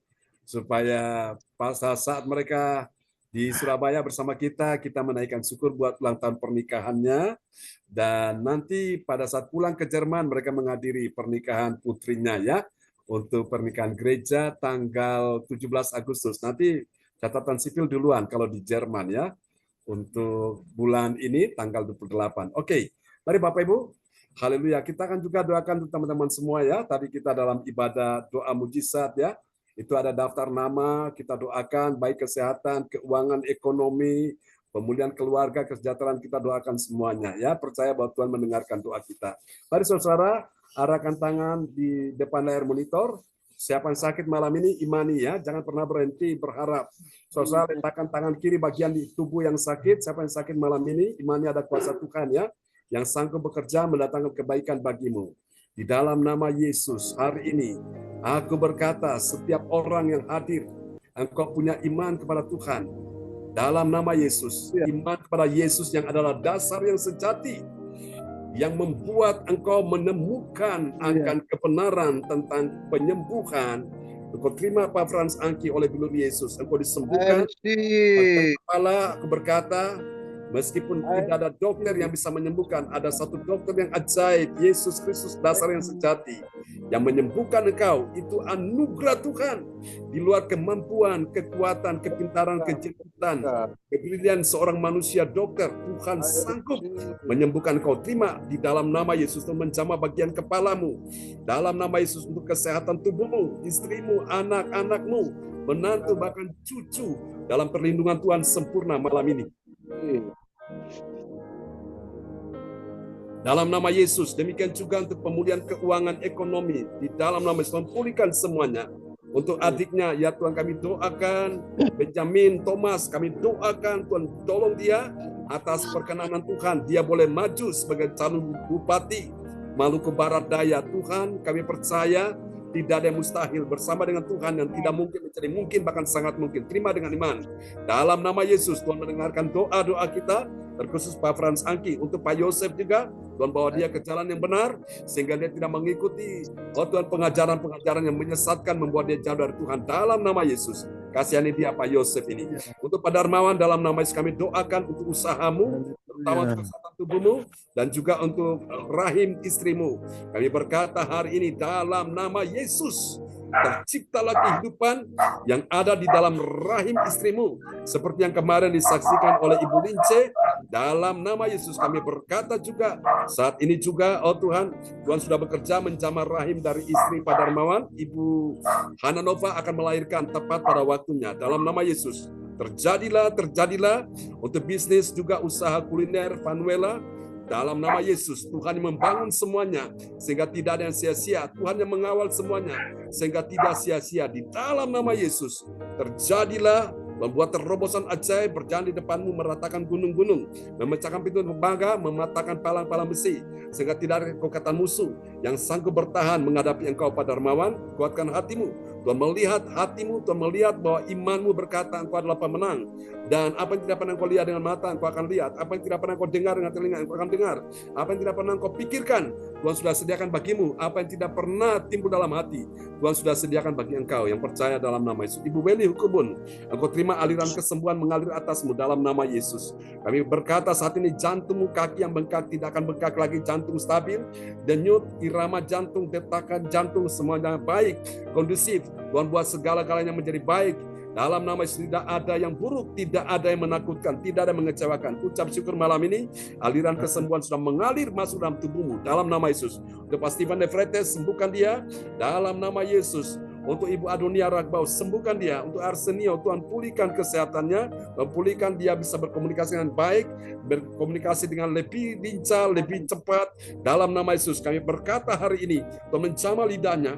supaya pas saat mereka di Surabaya bersama kita menaikkan syukur buat ulang tahun pernikahannya, dan nanti pada saat pulang ke Jerman mereka menghadiri pernikahan putrinya ya, untuk pernikahan gereja tanggal 17 Agustus. Nanti catatan sipil duluan kalau di Jerman ya, untuk bulan ini tanggal 28. Oke, mari Bapak Ibu, haleluya. Kita akan juga doakan teman-teman semua ya. Tadi kita dalam ibadah doa mujizat ya. Itu ada daftar nama, kita doakan baik kesehatan, keuangan, ekonomi, pemulihan keluarga, kesejahteraan, kita doakan semuanya ya. Percaya bahwa Tuhan mendengarkan doa kita. Mari saudara, arahkan tangan di depan layar monitor. Siapa yang sakit malam ini, imani ya. Jangan pernah berhenti berharap. Saudara, letakkan tangan kiri bagian di tubuh yang sakit. Siapa yang sakit malam ini, imani ada kuasa Tuhan ya, yang sanggup bekerja mendatangkan kebaikan bagimu. Di dalam nama Yesus, hari ini, aku berkata setiap orang yang hadir, engkau punya iman kepada Tuhan. Dalam nama Yesus, iman kepada Yesus yang adalah dasar yang sejati, yang membuat engkau menemukan akan kebenaran tentang penyembuhan. Engkau terima Pak Frans Angki oleh bilur Yesus, engkau disembuhkan. Kepala, aku berkata, meskipun tidak ada dokter yang bisa menyembuhkan, ada satu dokter yang ajaib, Yesus Kristus dasar yang sejati, yang menyembuhkan engkau. Itu anugerah Tuhan, di luar kemampuan, kekuatan, kepintaran, kecerdasan, kebrilian seorang manusia dokter. Tuhan sanggup menyembuhkan engkau. Terima di dalam nama Yesus, untuk menjamah bagian kepalamu. Dalam nama Yesus, untuk kesehatan tubuhmu, istrimu, anak-anakmu, menantu, bahkan cucu, dalam perlindungan Tuhan sempurna malam ini. Dalam nama Yesus, demikian juga untuk pemulihan keuangan ekonomi. Di dalam nama Yesus, memulihkan semuanya. Untuk adiknya, ya Tuhan kami doakan, Benjamin Thomas, kami doakan Tuhan tolong dia atas perkenanan Tuhan. Dia boleh maju sebagai calon bupati Maluku Barat Daya. Tuhan, kami percaya tidak ada yang mustahil bersama dengan Tuhan, yang tidak mungkin menjadi mungkin, bahkan sangat mungkin. Terima dengan iman. Dalam nama Yesus, Tuhan mendengarkan doa-doa kita, terkhusus Pak Frans Angki, untuk Pak Yosef juga, Tuhan bawa dia ke jalan yang benar, sehingga dia tidak mengikuti Tuhan pengajaran-pengajaran yang menyesatkan, membuat dia jauh dari Tuhan. Dalam nama Yesus, kasihani dia Pak Yosef ini. Untuk Pak Darmawan, dalam nama Yesus kami doakan untuk usahamu, terutama untuk kesehatan tubuhmu, dan juga untuk rahim istrimu. Kami berkata hari ini dalam nama Yesus, terciptalah kehidupan yang ada di dalam rahim istrimu, seperti yang kemarin disaksikan oleh Ibu Lince. Dalam nama Yesus kami berkata juga saat ini juga, oh Tuhan, Tuhan sudah bekerja menjamah rahim dari istri Pak Darmawan. Ibu Hananova akan melahirkan tepat pada waktunya. Dalam nama Yesus, terjadilah untuk bisnis juga usaha kuliner Fanuela. Dalam nama Yesus, Tuhan yang membangun semuanya sehingga tidak ada yang sia-sia. Tuhan yang mengawal semuanya sehingga tidak sia-sia. Di dalam nama Yesus, terjadilah, membuat terobosan ajaib berjalan di depanmu, meratakan gunung-gunung, memecahkan pintu tembaga, mematahkan palang-palang besi, sehingga tidak ada kekuatan musuh yang sanggup bertahan menghadapi engkau Pak Darmawan. Kuatkan hatimu. Tuhan melihat hatimu, Tuhan melihat bahwa imanmu berkata engkau adalah pemenang. Dan apa yang tidak pernah engkau lihat dengan mata, engkau akan lihat. Apa yang tidak pernah engkau dengar dengan telinga, engkau akan dengar. Apa yang tidak pernah engkau pikirkan, Tuhan sudah sediakan bagimu. Apa yang tidak pernah timbul dalam hati, Tuhan sudah sediakan bagi engkau yang percaya dalam nama Yesus. Ibu Weli Hukubun, engkau terima aliran kesembuhan mengalir atasmu dalam nama Yesus. Kami berkata saat ini jantungmu, kaki yang bengkak tidak akan bengkak lagi, jantung stabil, denyut, irama jantung, detakan jantung, semuanya baik, kondusif. Tuhan buat segala-galanya menjadi baik. Dalam nama Yesus, tidak ada yang buruk, tidak ada yang menakutkan, tidak ada yang mengecewakan. Ucap syukur malam ini, aliran kesembuhan sudah mengalir masuk dalam tubuhmu. Dalam nama Yesus. Untuk Pak Stephen Nefretes, sembuhkan dia. Dalam nama Yesus. Untuk Ibu Adonia Ragbau, sembuhkan dia. Untuk Arsenio, Tuhan pulihkan kesehatannya, pulihkan dia bisa berkomunikasi dengan baik, berkomunikasi dengan lebih lincah, lebih cepat. Dalam nama Yesus, kami berkata hari ini, Tuhan menjamah lidahnya,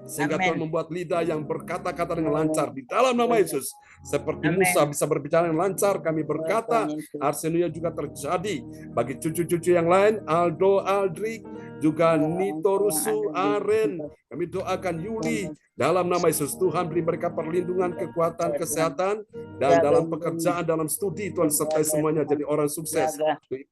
sehingga Tuhan membuat lidah yang berkata-kata dengan lancar di dalam nama Yesus. Seperti Musa bisa berbicara dengan lancar, kami berkata Arsenio juga terjadi bagi cucu-cucu yang lain, Aldo, Aldrik, juga Nito Rusu, Aren. Kami doakan Yuli dalam nama Yesus. Tuhan beri mereka perlindungan, kekuatan, kesehatan, dan dalam pekerjaan, dalam studi, Tuhan sertai semuanya jadi orang sukses.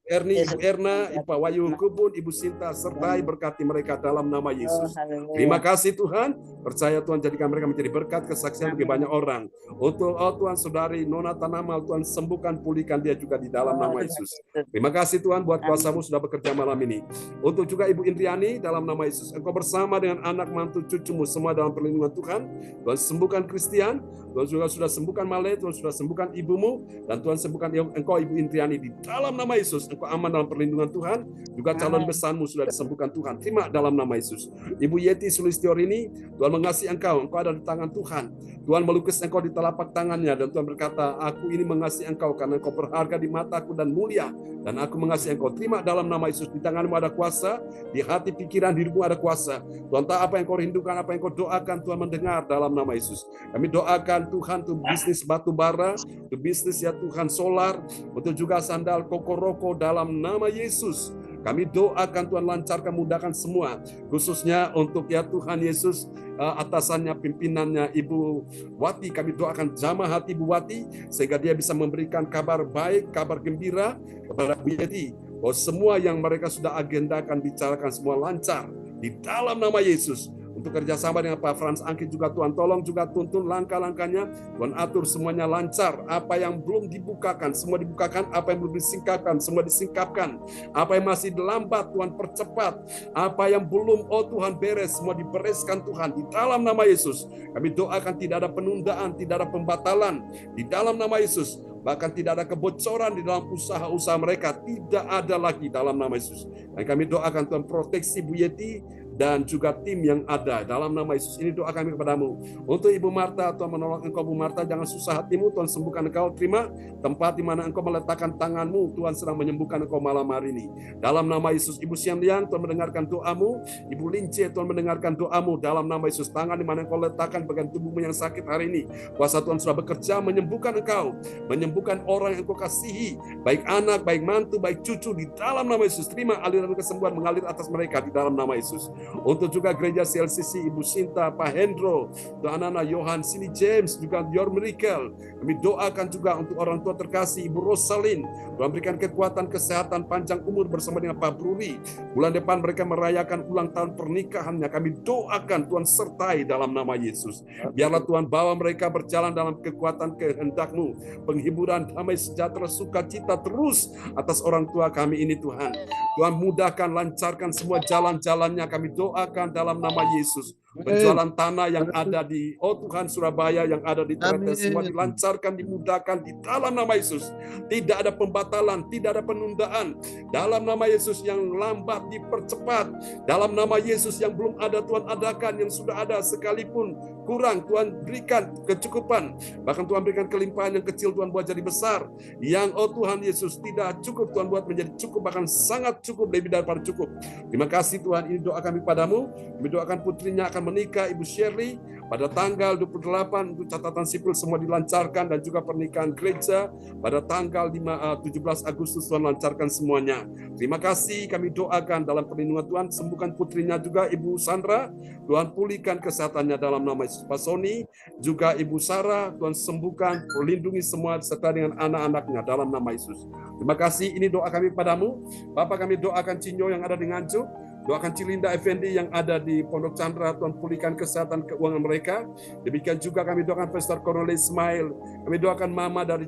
Erni, Ibu Erna, Ibu Wayu Kubun, Ibu Sinta, sertai berkati mereka dalam nama Yesus. Terima kasih Tuhan. Percaya Tuhan jadikan mereka menjadi berkat kesaksian bagi banyak orang. Untuk Tuhan saudari Nona Tanamal, Tuhan sembuhkan, pulihkan dia juga di dalam nama Yesus. Terima kasih Tuhan buat kuasa-Mu sudah bekerja malam ini. Untuk juga Ibu Indriani dalam nama Yesus. Engkau bersama dengan anak mantu cucumu semua dalam perlindungan Tuhan. Tuhan sembuhkan Christian, Tuhan juga sudah sembuhkan Male, Tuhan sudah sembuhkan ibumu, dan Tuhan sembuhkan engkau Ibu Indriani di dalam nama Yesus. Engkau aman dalam perlindungan Tuhan. Juga calon besanmu sudah disembuhkan Tuhan. Terima dalam nama Yesus. Ibu Yeti Sulistiorini, Tuhan mengasihi engkau ada di tangan Tuhan. Tuhan melukis engkau di telapak tangannya, dan Tuhan berkata, aku ini mengasihi engkau karena engkau berharga di mataku dan mulia, dan aku mengasihi engkau. Terima dalam nama Yesus. Di tanganmu ada kuasa, di hati pikiran hidupmu ada kuasa. Tuhan tahu apa yang kau rindukan, apa yang kau doakan, Tuhan mendengar dalam nama Yesus. Kami doakan Tuhan untuk bisnis batu bara, untuk bisnis ya Tuhan solar, untuk juga sandal kokoroko dalam nama Yesus. Kami doakan Tuhan lancarkan, mudahkan semua, khususnya untuk ya Tuhan Yesus, atasannya, pimpinannya Ibu Wati. Kami doakan jamah hati Ibu Wati, sehingga dia bisa memberikan kabar baik, kabar gembira kepada Bu Yeti. Bahwa semua yang mereka sudah agendakan, bicarakan semua lancar di dalam nama Yesus. Untuk kerjasama dengan Pak Frans Angki juga Tuhan tolong juga tuntun langkah-langkahnya, Tuhan atur semuanya lancar. Apa yang belum dibukakan semua dibukakan, apa yang belum disingkapkan semua disingkapkan, apa yang masih lambat Tuhan percepat, apa yang belum Tuhan beres semua dibereskan Tuhan di dalam nama Yesus. Kami doakan tidak ada penundaan, tidak ada pembatalan di dalam nama Yesus. Bahkan tidak ada kebocoran di dalam usaha-usaha mereka, tidak ada lagi dalam nama Yesus. Dan kami doakan Tuhan proteksi Bu Yeti dan juga tim yang ada. Dalam nama Yesus ini doa kami kepadamu. Untuk Ibu Marta, Tuhan menolong engkau Bu Marta, jangan susah hatimu, Tuhan sembuhkan engkau. Terima tempat di mana engkau meletakkan tanganmu, Tuhan sedang menyembuhkan engkau malam hari ini. Dalam nama Yesus, Ibu Sianlian, Tuhan mendengarkan doamu. Ibu Lince, Tuhan mendengarkan doamu. Dalam nama Yesus, tangan di mana engkau letakkan bagian tubuhmu yang sakit hari ini, kuasa Tuhan sudah bekerja menyembuhkan engkau, menyembuhkan orang yang engkau kasihi, baik anak, baik mantu, baik cucu, di dalam nama Yesus. Terima aliran kesembuhan mengalir atas mereka di dalam nama Yesus. Untuk juga gereja CLCC, Ibu Sinta, Pak Hendro, Tuhan anak Yohan, Sini James, juga Your Miracle. Kami doakan juga untuk orang tua terkasih, Ibu Rosalin. Tuhan berikan kekuatan, kesehatan, panjang umur bersama dengan Pak Bruri. Bulan depan mereka merayakan ulang tahun pernikahannya. Kami doakan Tuhan sertai dalam nama Yesus. Biarlah Tuhan bawa mereka berjalan dalam kekuatan kehendak-Mu. Penghiburan, damai, sejahtera, sukacita terus atas orang tua kami ini Tuhan. Tuhan mudahkan, lancarkan semua jalan-jalannya. Kami doakan dalam nama Yesus. Penjualan tanah yang ada di Tuhan Surabaya, yang ada di Trete, semua dilancarkan, dimudahkan di dalam nama Yesus. Tidak ada pembatalan, tidak ada penundaan. Dalam nama Yesus yang lambat dipercepat. Dalam nama Yesus yang belum ada Tuhan adakan, yang sudah ada sekalipun kurang Tuhan berikan kecukupan. Bahkan Tuhan berikan kelimpahan yang kecil Tuhan buat jadi besar. Yang Tuhan Yesus tidak cukup Tuhan buat menjadi cukup, bahkan sangat cukup, lebih daripada cukup. Terima kasih Tuhan, ini doa kami padamu. Kami doakan putrinya akan menikah, Ibu Shirley, pada tanggal 28 untuk catatan sipil semua dilancarkan, dan juga pernikahan gereja pada tanggal 17 Agustus Tuhan lancarkan semuanya. Terima kasih, kami doakan dalam perlindungan Tuhan, sembuhkan putrinya juga Ibu Sandra, Tuhan pulihkan kesehatannya dalam nama Yesus. Pak Sony, juga Ibu Sarah, Tuhan sembuhkan, lindungi semua serta dengan anak-anaknya dalam nama Yesus. Terima kasih, ini doa kami padamu. Bapak, kami doakan Cinyo yang ada di Nganjuk, doakan Cilinda Effendi yang ada di Pondok Chandra, Tuhan pulihkan kesehatan keuangan mereka. Demikian juga kami doakan Pastor Cornelis Ismail. Kami doakan Mama dari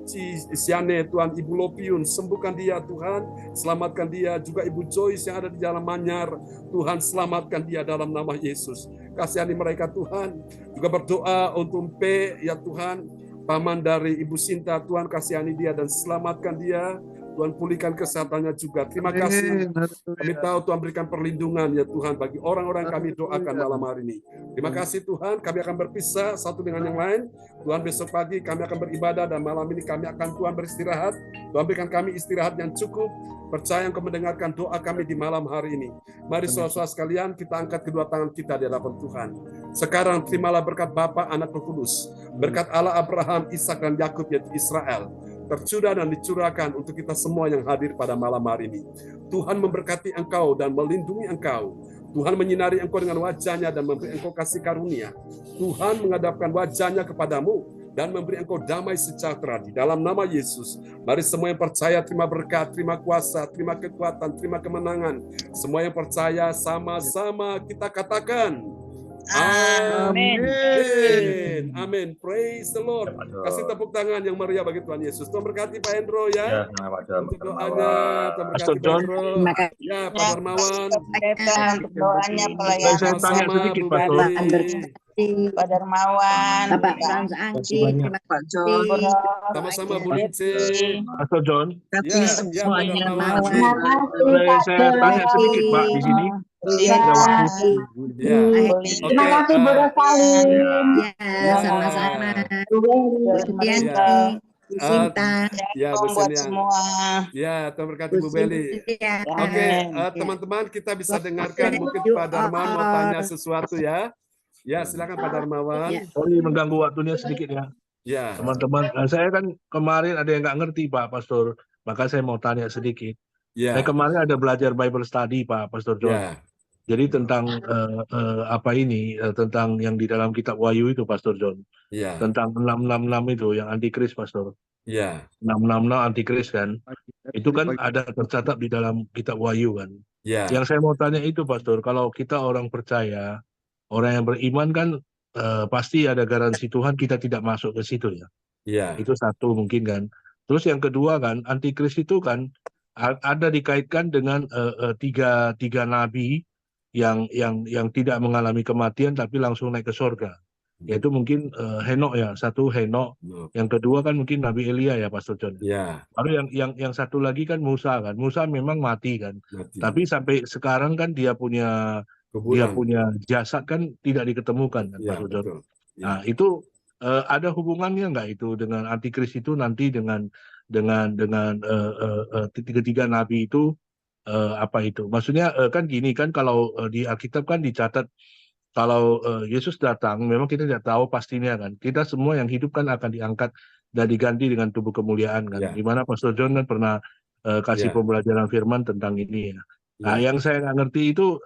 Siane, Tuhan Ibu Lopiun, sembuhkan dia Tuhan, selamatkan dia. Juga Ibu Joyce yang ada di Jalan Manyar, Tuhan selamatkan dia dalam nama Yesus. Kasihani mereka Tuhan. Juga berdoa untuk P, ya Tuhan, paman dari Ibu Sinta, Tuhan kasihani dia dan selamatkan dia. Tuhan pulihkan kesehatannya juga. Terima kasih. Kami tahu Tuhan berikan perlindungan ya Tuhan bagi orang-orang yang kami doakan malam hari ini. Terima kasih Tuhan. Kami akan berpisah satu dengan yang lain. Tuhan besok pagi kami akan beribadah, dan malam ini kami akan Tuhan beristirahat. Tuhan berikan kami istirahat yang cukup. Percaya Engkau mendengarkan doa kami di malam hari ini. Mari saudara-saudara sekalian, kita angkat kedua tangan kita di hadapan Tuhan. Sekarang terimalah berkat Bapa, Anak, Roh Kudus. Berkat Allah Abraham, Ishak dan Yakub yaitu Israel, tercurah dan dicurahkan untuk kita semua yang hadir pada malam hari ini. Tuhan memberkati engkau dan melindungi engkau. Tuhan menyinari engkau dengan wajahnya dan memberi engkau kasih karunia. Tuhan menghadapkan wajahnya kepadamu dan memberi engkau damai sejahtera di dalam nama Yesus. Mari semua yang percaya terima berkat, terima kuasa, terima kekuatan, terima kemenangan. Semua yang percaya sama-sama kita katakan amin. Amin. Praise the Lord. Kasih tepuk tangan yang meriah bagi Tuhan Yesus. Tuhan berkati Pak Hendro ya. Untuk doanya, Tuhan berkati Pak Hendro. Ya, Pak Darmawan. Doanya pelayanan. Saya tanya sedikit Pak Pak Darmawan. Bapak Frans Angki, terima kasih. Sama-sama Bu Lince. Pastor John. Ya, Pak Darmawan. Saya tanya sedikit Pak di sini. Iya. Ya. Terima kasih Bu Rosalin. Ya, sama-sama. Kemudian Bu Sinta. Ya, Bu buat Selian. semua. Ya, Tuhan berkati Bu Beli. Ya. Oke, teman-teman kita bisa dengarkan, mungkin Pak Darmawan mau tanya sesuatu ya. Ya, silakan Pak Darmawan. Sorry mengganggu waktunya sedikit ya. Ya. Teman-teman, saya kan kemarin ada yang nggak ngerti Pak Pastor, maka saya mau tanya sedikit. Ya. Saya kemarin ada belajar Bible Study Pak Pastor John. Ya. Jadi tentang tentang yang di dalam kitab Wahyu itu Pastor John. Ya. Tentang 666 itu yang antikris Pastor. Ya. 666 antikris kan. Itu kan ada tercatat di dalam kitab Wahyu kan. Ya. Yang saya mau tanya itu Pastor, kalau kita orang percaya, orang yang beriman kan pasti ada garansi Tuhan kita tidak masuk ke situ ya. Ya. Itu satu mungkin kan. Terus yang kedua kan, antikris itu kan ada dikaitkan dengan tiga nabi yang tidak mengalami kematian tapi langsung naik ke surga. Yaitu mungkin Henok ya, satu Henok. Yang kedua kan mungkin Nabi Elia ya Pastor John. Ya. Lalu yang satu lagi kan Musa kan. Musa memang mati kan. Tapi sampai sekarang kan dia punya dia punya jasad kan tidak diketemukan kan, Pak Sujon. Nah, itu ada hubungannya nggak itu dengan antikris itu nanti dengan ketiga nabi itu apa itu? Maksudnya kan gini kan, kalau di Alkitab kan dicatat kalau Yesus datang, memang kita tidak tahu pastinya kan. Kita semua yang hidup kan akan diangkat dan diganti dengan tubuh kemuliaan kan. Di mana Pastor John kan pernah kasih pembelajaran firman tentang ini ya. Nah, yang saya nggak ngerti itu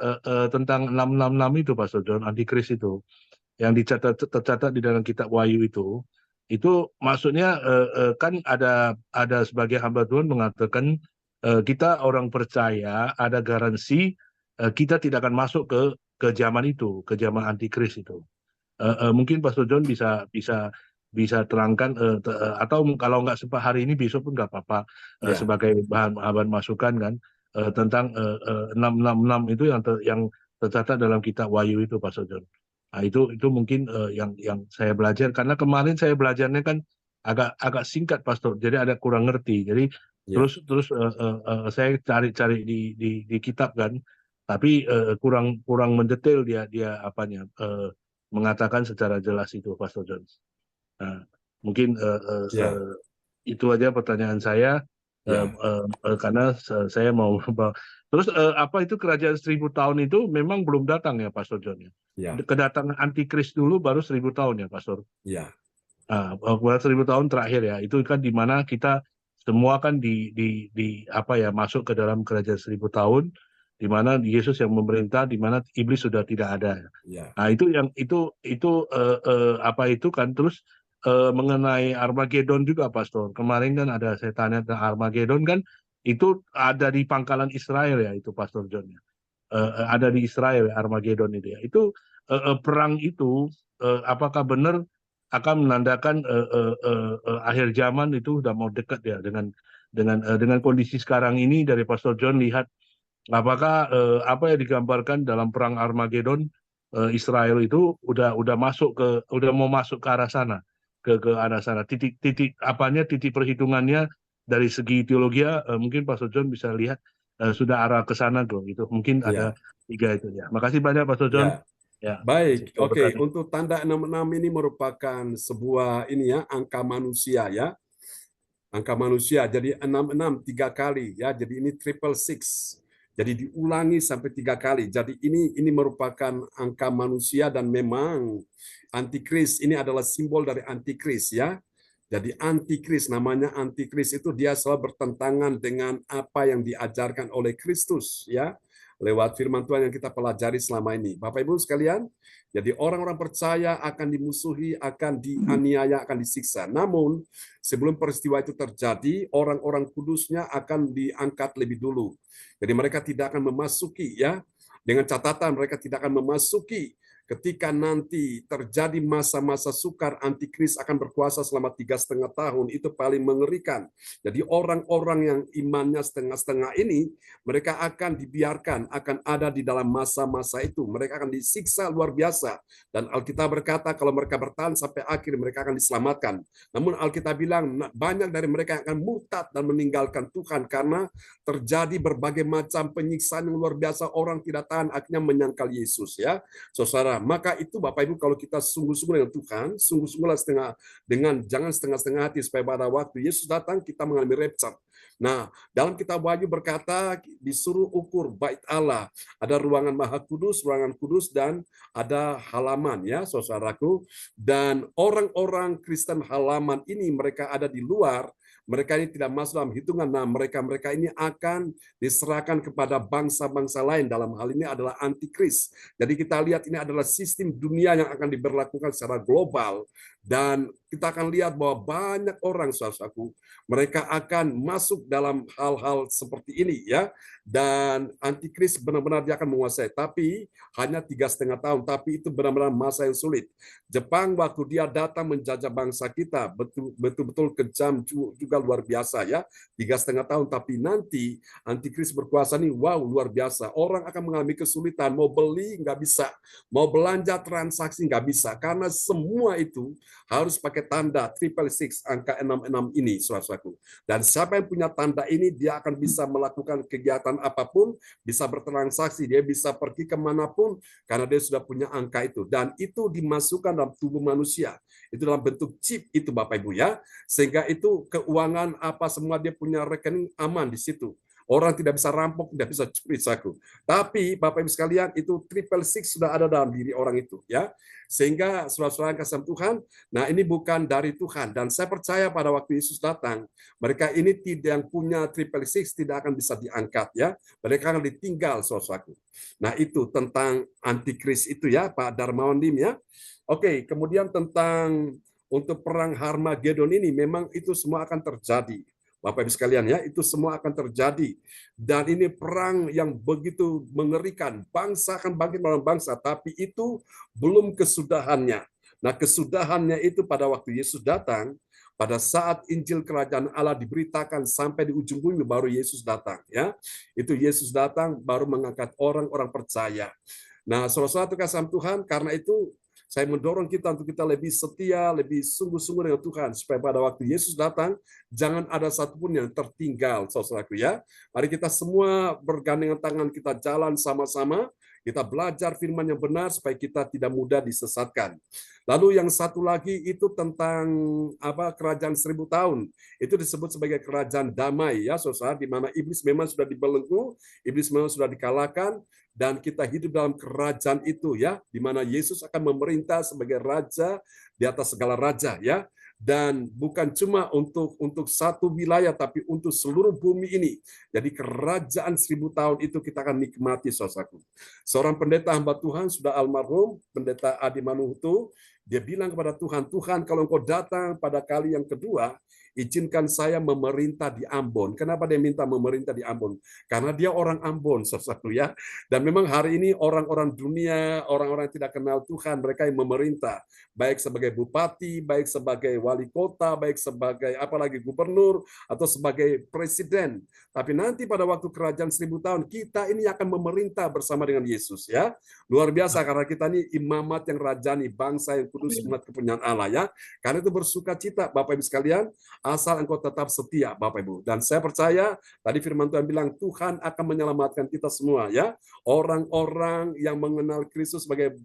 tentang 666 itu Pastor John, antikris itu, yang tercatat di dalam kitab Wahyu itu maksudnya kan ada sebagai hamba Tuhan mengatakan kita orang percaya ada garansi kita tidak akan masuk ke zaman itu, ke zaman antikris itu. Mungkin Pastor John bisa terangkan atau kalau nggak sempat hari ini besok pun nggak apa-apa sebagai bahan masukan kan tentang 666 itu yang tercatat dalam kitab Wahyu itu Pastor John. Nah, itu mungkin yang saya belajar, karena kemarin saya belajarnya kan agak singkat Pastor, jadi ada kurang ngerti. Jadi terus saya cari di kitab kan, tapi kurang mendetail dia apanya mengatakan secara jelas itu Pastor John. Nah, mungkin itu aja pertanyaan saya karena saya mau terus apa itu kerajaan 1000 tahun itu memang belum datang ya Pastor John ya. Kedatangan antikris dulu baru 1000 tahun ya Pastor. Iya. Nah, 1000 tahun terakhir ya, itu kan di mana kita semua kan di apa ya, masuk ke dalam kerajaan 1000 tahun, di mana Yesus yang memerintah, di mana iblis sudah tidak ada. Nah, itu apa itu kan, terus mengenai Armageddon juga Pastor. Kemarin kan ada saya tanya tentang Armageddon kan, itu ada di pangkalan Israel ya itu Pastor John ya. Ada di Israel Armageddon itu ya. Itu perang itu apakah benar akan menandakan akhir zaman itu udah mau dekat ya dengan kondisi sekarang ini. Dari Pastor John lihat apakah apa yang digambarkan dalam perang Armageddon, Israel itu udah mau masuk ke arah sana, ke arah sana. Titik perhitungannya dari segi teologi mungkin Pastor John bisa lihat sudah arah ke sana tuh. Itu mungkin ada 3 itu ya. Makasih banyak Pastor John. Ya. Baik, oke. Untuk tanda 66 ini merupakan sebuah angka manusia ya. Angka manusia. Jadi 66 3 kali ya. Jadi ini 666. Jadi diulangi sampai 3 kali. Jadi ini merupakan angka manusia, dan memang antikris ini adalah simbol dari antikris ya. Jadi antikris, namanya antikris itu dia selalu bertentangan dengan apa yang diajarkan oleh Kristus ya, lewat firman Tuhan yang kita pelajari selama ini. Bapak Ibu sekalian, jadi orang-orang percaya akan dimusuhi, akan dianiaya, akan disiksa. Namun sebelum peristiwa itu terjadi, orang-orang kudusnya akan diangkat lebih dulu. Jadi mereka tidak akan memasuki ya, dengan catatan mereka tidak akan memasuki ketika nanti terjadi masa-masa sukar, antikris akan berkuasa selama 3,5 tahun. Itu paling mengerikan. Jadi orang-orang yang imannya setengah-setengah ini, mereka akan dibiarkan, akan ada di dalam masa-masa itu. Mereka akan disiksa luar biasa. Dan Alkitab berkata kalau mereka bertahan sampai akhir, mereka akan diselamatkan. Namun Alkitab bilang banyak dari mereka yang akan murtad dan meninggalkan Tuhan karena terjadi berbagai macam penyiksaan yang luar biasa. Orang tidak tahan, akhirnya menyangkal Yesus ya. Saudara, maka itu Bapak Ibu, kalau kita sungguh-sungguh dengan Tuhan, sungguh-sungguhlah jangan setengah-setengah hati, supaya pada waktu Yesus datang kita mengalami rapture. Nah, dalam kitab Wahyu berkata disuruh ukur bait Allah, ada ruangan Maha Kudus, ruangan kudus, dan ada halaman ya saudaraku. Dan orang-orang Kristen halaman ini mereka ada di luar. Mereka ini tidak masuk dalam hitungan. Nah, mereka ini akan diserahkan kepada bangsa-bangsa lain. Dalam hal ini adalah antikris. Jadi kita lihat ini adalah sistem dunia yang akan diberlakukan secara global. Dan kita akan lihat bahwa banyak orang, saudaraku, mereka akan masuk dalam hal-hal seperti ini ya. Dan antikris benar-benar dia akan menguasai. Tapi hanya 3,5 tahun. Tapi itu benar-benar masa yang sulit. Jepang waktu dia datang menjajah bangsa kita, betul-betul kejam juga luar biasa ya. 3,5 tahun. Tapi nanti antikris berkuasa nih, wow, luar biasa. Orang akan mengalami kesulitan. Mau beli nggak bisa. Mau belanja transaksi nggak bisa. Karena semua itu harus pakai sebagai tanda 666 angka 66 ini, saudaraku. Dan siapa yang punya tanda ini, dia akan bisa melakukan kegiatan apapun, bisa bertransaksi, dia bisa pergi kemanapun, karena dia sudah punya angka itu. Dan itu dimasukkan dalam tubuh manusia. Itu dalam bentuk chip itu, Bapak Ibu ya. Sehingga itu keuangan apa semua dia punya rekening aman di situ. Orang tidak bisa rampok, tidak bisa curi, saku. Tapi Bapak Ibu sekalian, itu 666 sudah ada dalam diri orang itu, ya. Sehingga saudara-saudara yang kasih Tuhan, nah ini bukan dari Tuhan. Dan saya percaya pada waktu Yesus datang, mereka ini tidak yang punya 666 tidak akan bisa diangkat, ya. Mereka akan ditinggal, saudara-saudaraku. Nah itu tentang antikris itu ya, Pak Darmawan Dim ya. Oke, kemudian tentang untuk perang Harmagedon ini, memang itu semua akan terjadi. Bapak Ibu sekalian ya, itu semua akan terjadi. Dan ini perang yang begitu mengerikan. Bangsa akan bangkit melawan bangsa, tapi itu belum kesudahannya. Nah, kesudahannya itu pada waktu Yesus datang, pada saat Injil Kerajaan Allah diberitakan sampai di ujung bumi baru Yesus datang ya. Itu Yesus datang baru mengangkat orang-orang percaya. Nah, saudara-saudara kasih Tuhan, karena itu saya mendorong kita untuk kita lebih setia, lebih sungguh-sungguh dengan Tuhan, supaya pada waktu Yesus datang, jangan ada satupun yang tertinggal, saudaraku ya. Mari kita semua bergandengan tangan, kita jalan sama-sama, kita belajar firman yang benar, supaya kita tidak mudah disesatkan. Lalu yang satu lagi itu tentang kerajaan 1000 tahun. Itu disebut sebagai kerajaan damai ya, saudara, di mana iblis memang sudah dibelenggu, iblis memang sudah dikalahkan, dan kita hidup dalam kerajaan itu ya, di mana Yesus akan memerintah sebagai raja di atas segala raja ya. Dan bukan cuma untuk satu wilayah, tapi untuk seluruh bumi ini. Jadi kerajaan 1000 tahun itu kita akan nikmati, saudaraku. Seorang pendeta hamba Tuhan sudah almarhum, pendeta Adi Manuhutu, dia bilang kepada Tuhan, Tuhan kalau engkau datang pada kali yang kedua, izinkan saya memerintah di Ambon. Kenapa dia minta memerintah di Ambon? Karena dia orang Ambon, saudaraku ya. Dan memang hari ini orang-orang dunia, orang-orang yang tidak kenal Tuhan, mereka yang memerintah. Baik sebagai bupati, baik sebagai wali kota, baik sebagai apalagi gubernur, atau sebagai presiden. Tapi nanti pada waktu kerajaan 1000 tahun, kita ini akan memerintah bersama dengan Yesus ya. Luar biasa, karena kita ini imamat yang rajani, bangsa yang kudus, umat kepunyaan Allah ya. Karena itu bersuka cita, Bapak Ibu sekalian, asal engkau tetap setia, Bapak Ibu. Dan saya percaya, tadi firman Tuhan bilang, Tuhan akan menyelamatkan kita semua ya. Orang-orang yang mengenal Kristus sebagai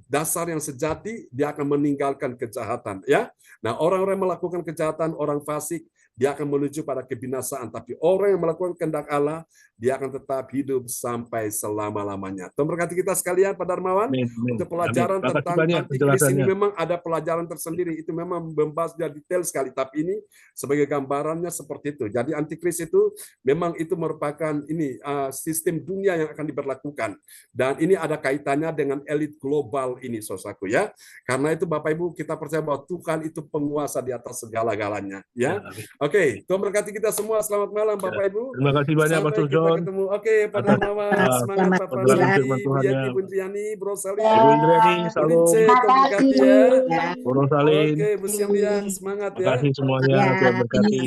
dasar yang sejati, dia akan meninggalkan kejahatan ya. Nah, orang-orang yang melakukan kejahatan, orang fasik, dia akan menuju pada kebinasaan. Tapi orang yang melakukan kehendak Allah, dia akan tetap hidup sampai selama-lamanya. Tuhan berkati kita sekalian, Pak Darmawan. Untuk pelajaran tentang antikris ini memang ada pelajaran tersendiri. Itu memang membahas detail sekali. Tapi ini sebagai gambarannya seperti itu. Jadi antikris itu memang itu merupakan ini sistem dunia yang akan diberlakukan. Dan ini ada kaitannya dengan elit global ini, saudaraku ya. Karena itu Bapak Ibu, kita percaya bahwa Tuhan itu penguasa di atas segala-galanya ya. Oke, Tuhan berkati kita semua. Selamat malam Bapak Ibu. Terima kasih banyak Pastor John. Ketemu. Oke, Pak Darmawan, semangat Pak Fransadi, Bu Yati, Bu Indriani, Bro Salim. Bu Indriani, salam. Tuhan berkati ya. Bro Salim. Oke, Bu Syamlian, semangat ya. Terima kasih semuanya, Tuhan berkati.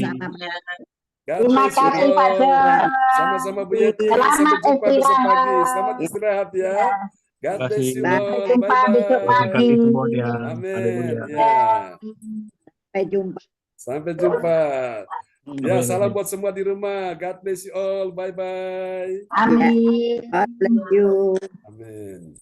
Terima kasih Pak John. Sama-sama Bu Yati. Sampai jumpa besok pagi. Selamat istirahat ya. God bless you all. Sampai jumpa besok pagi. Amin. Ya. Sampai jumpa. Sampai jumpa. Ya, salam buat semua di rumah. God bless you all. Bye-bye. Amin. God bless you. Amin.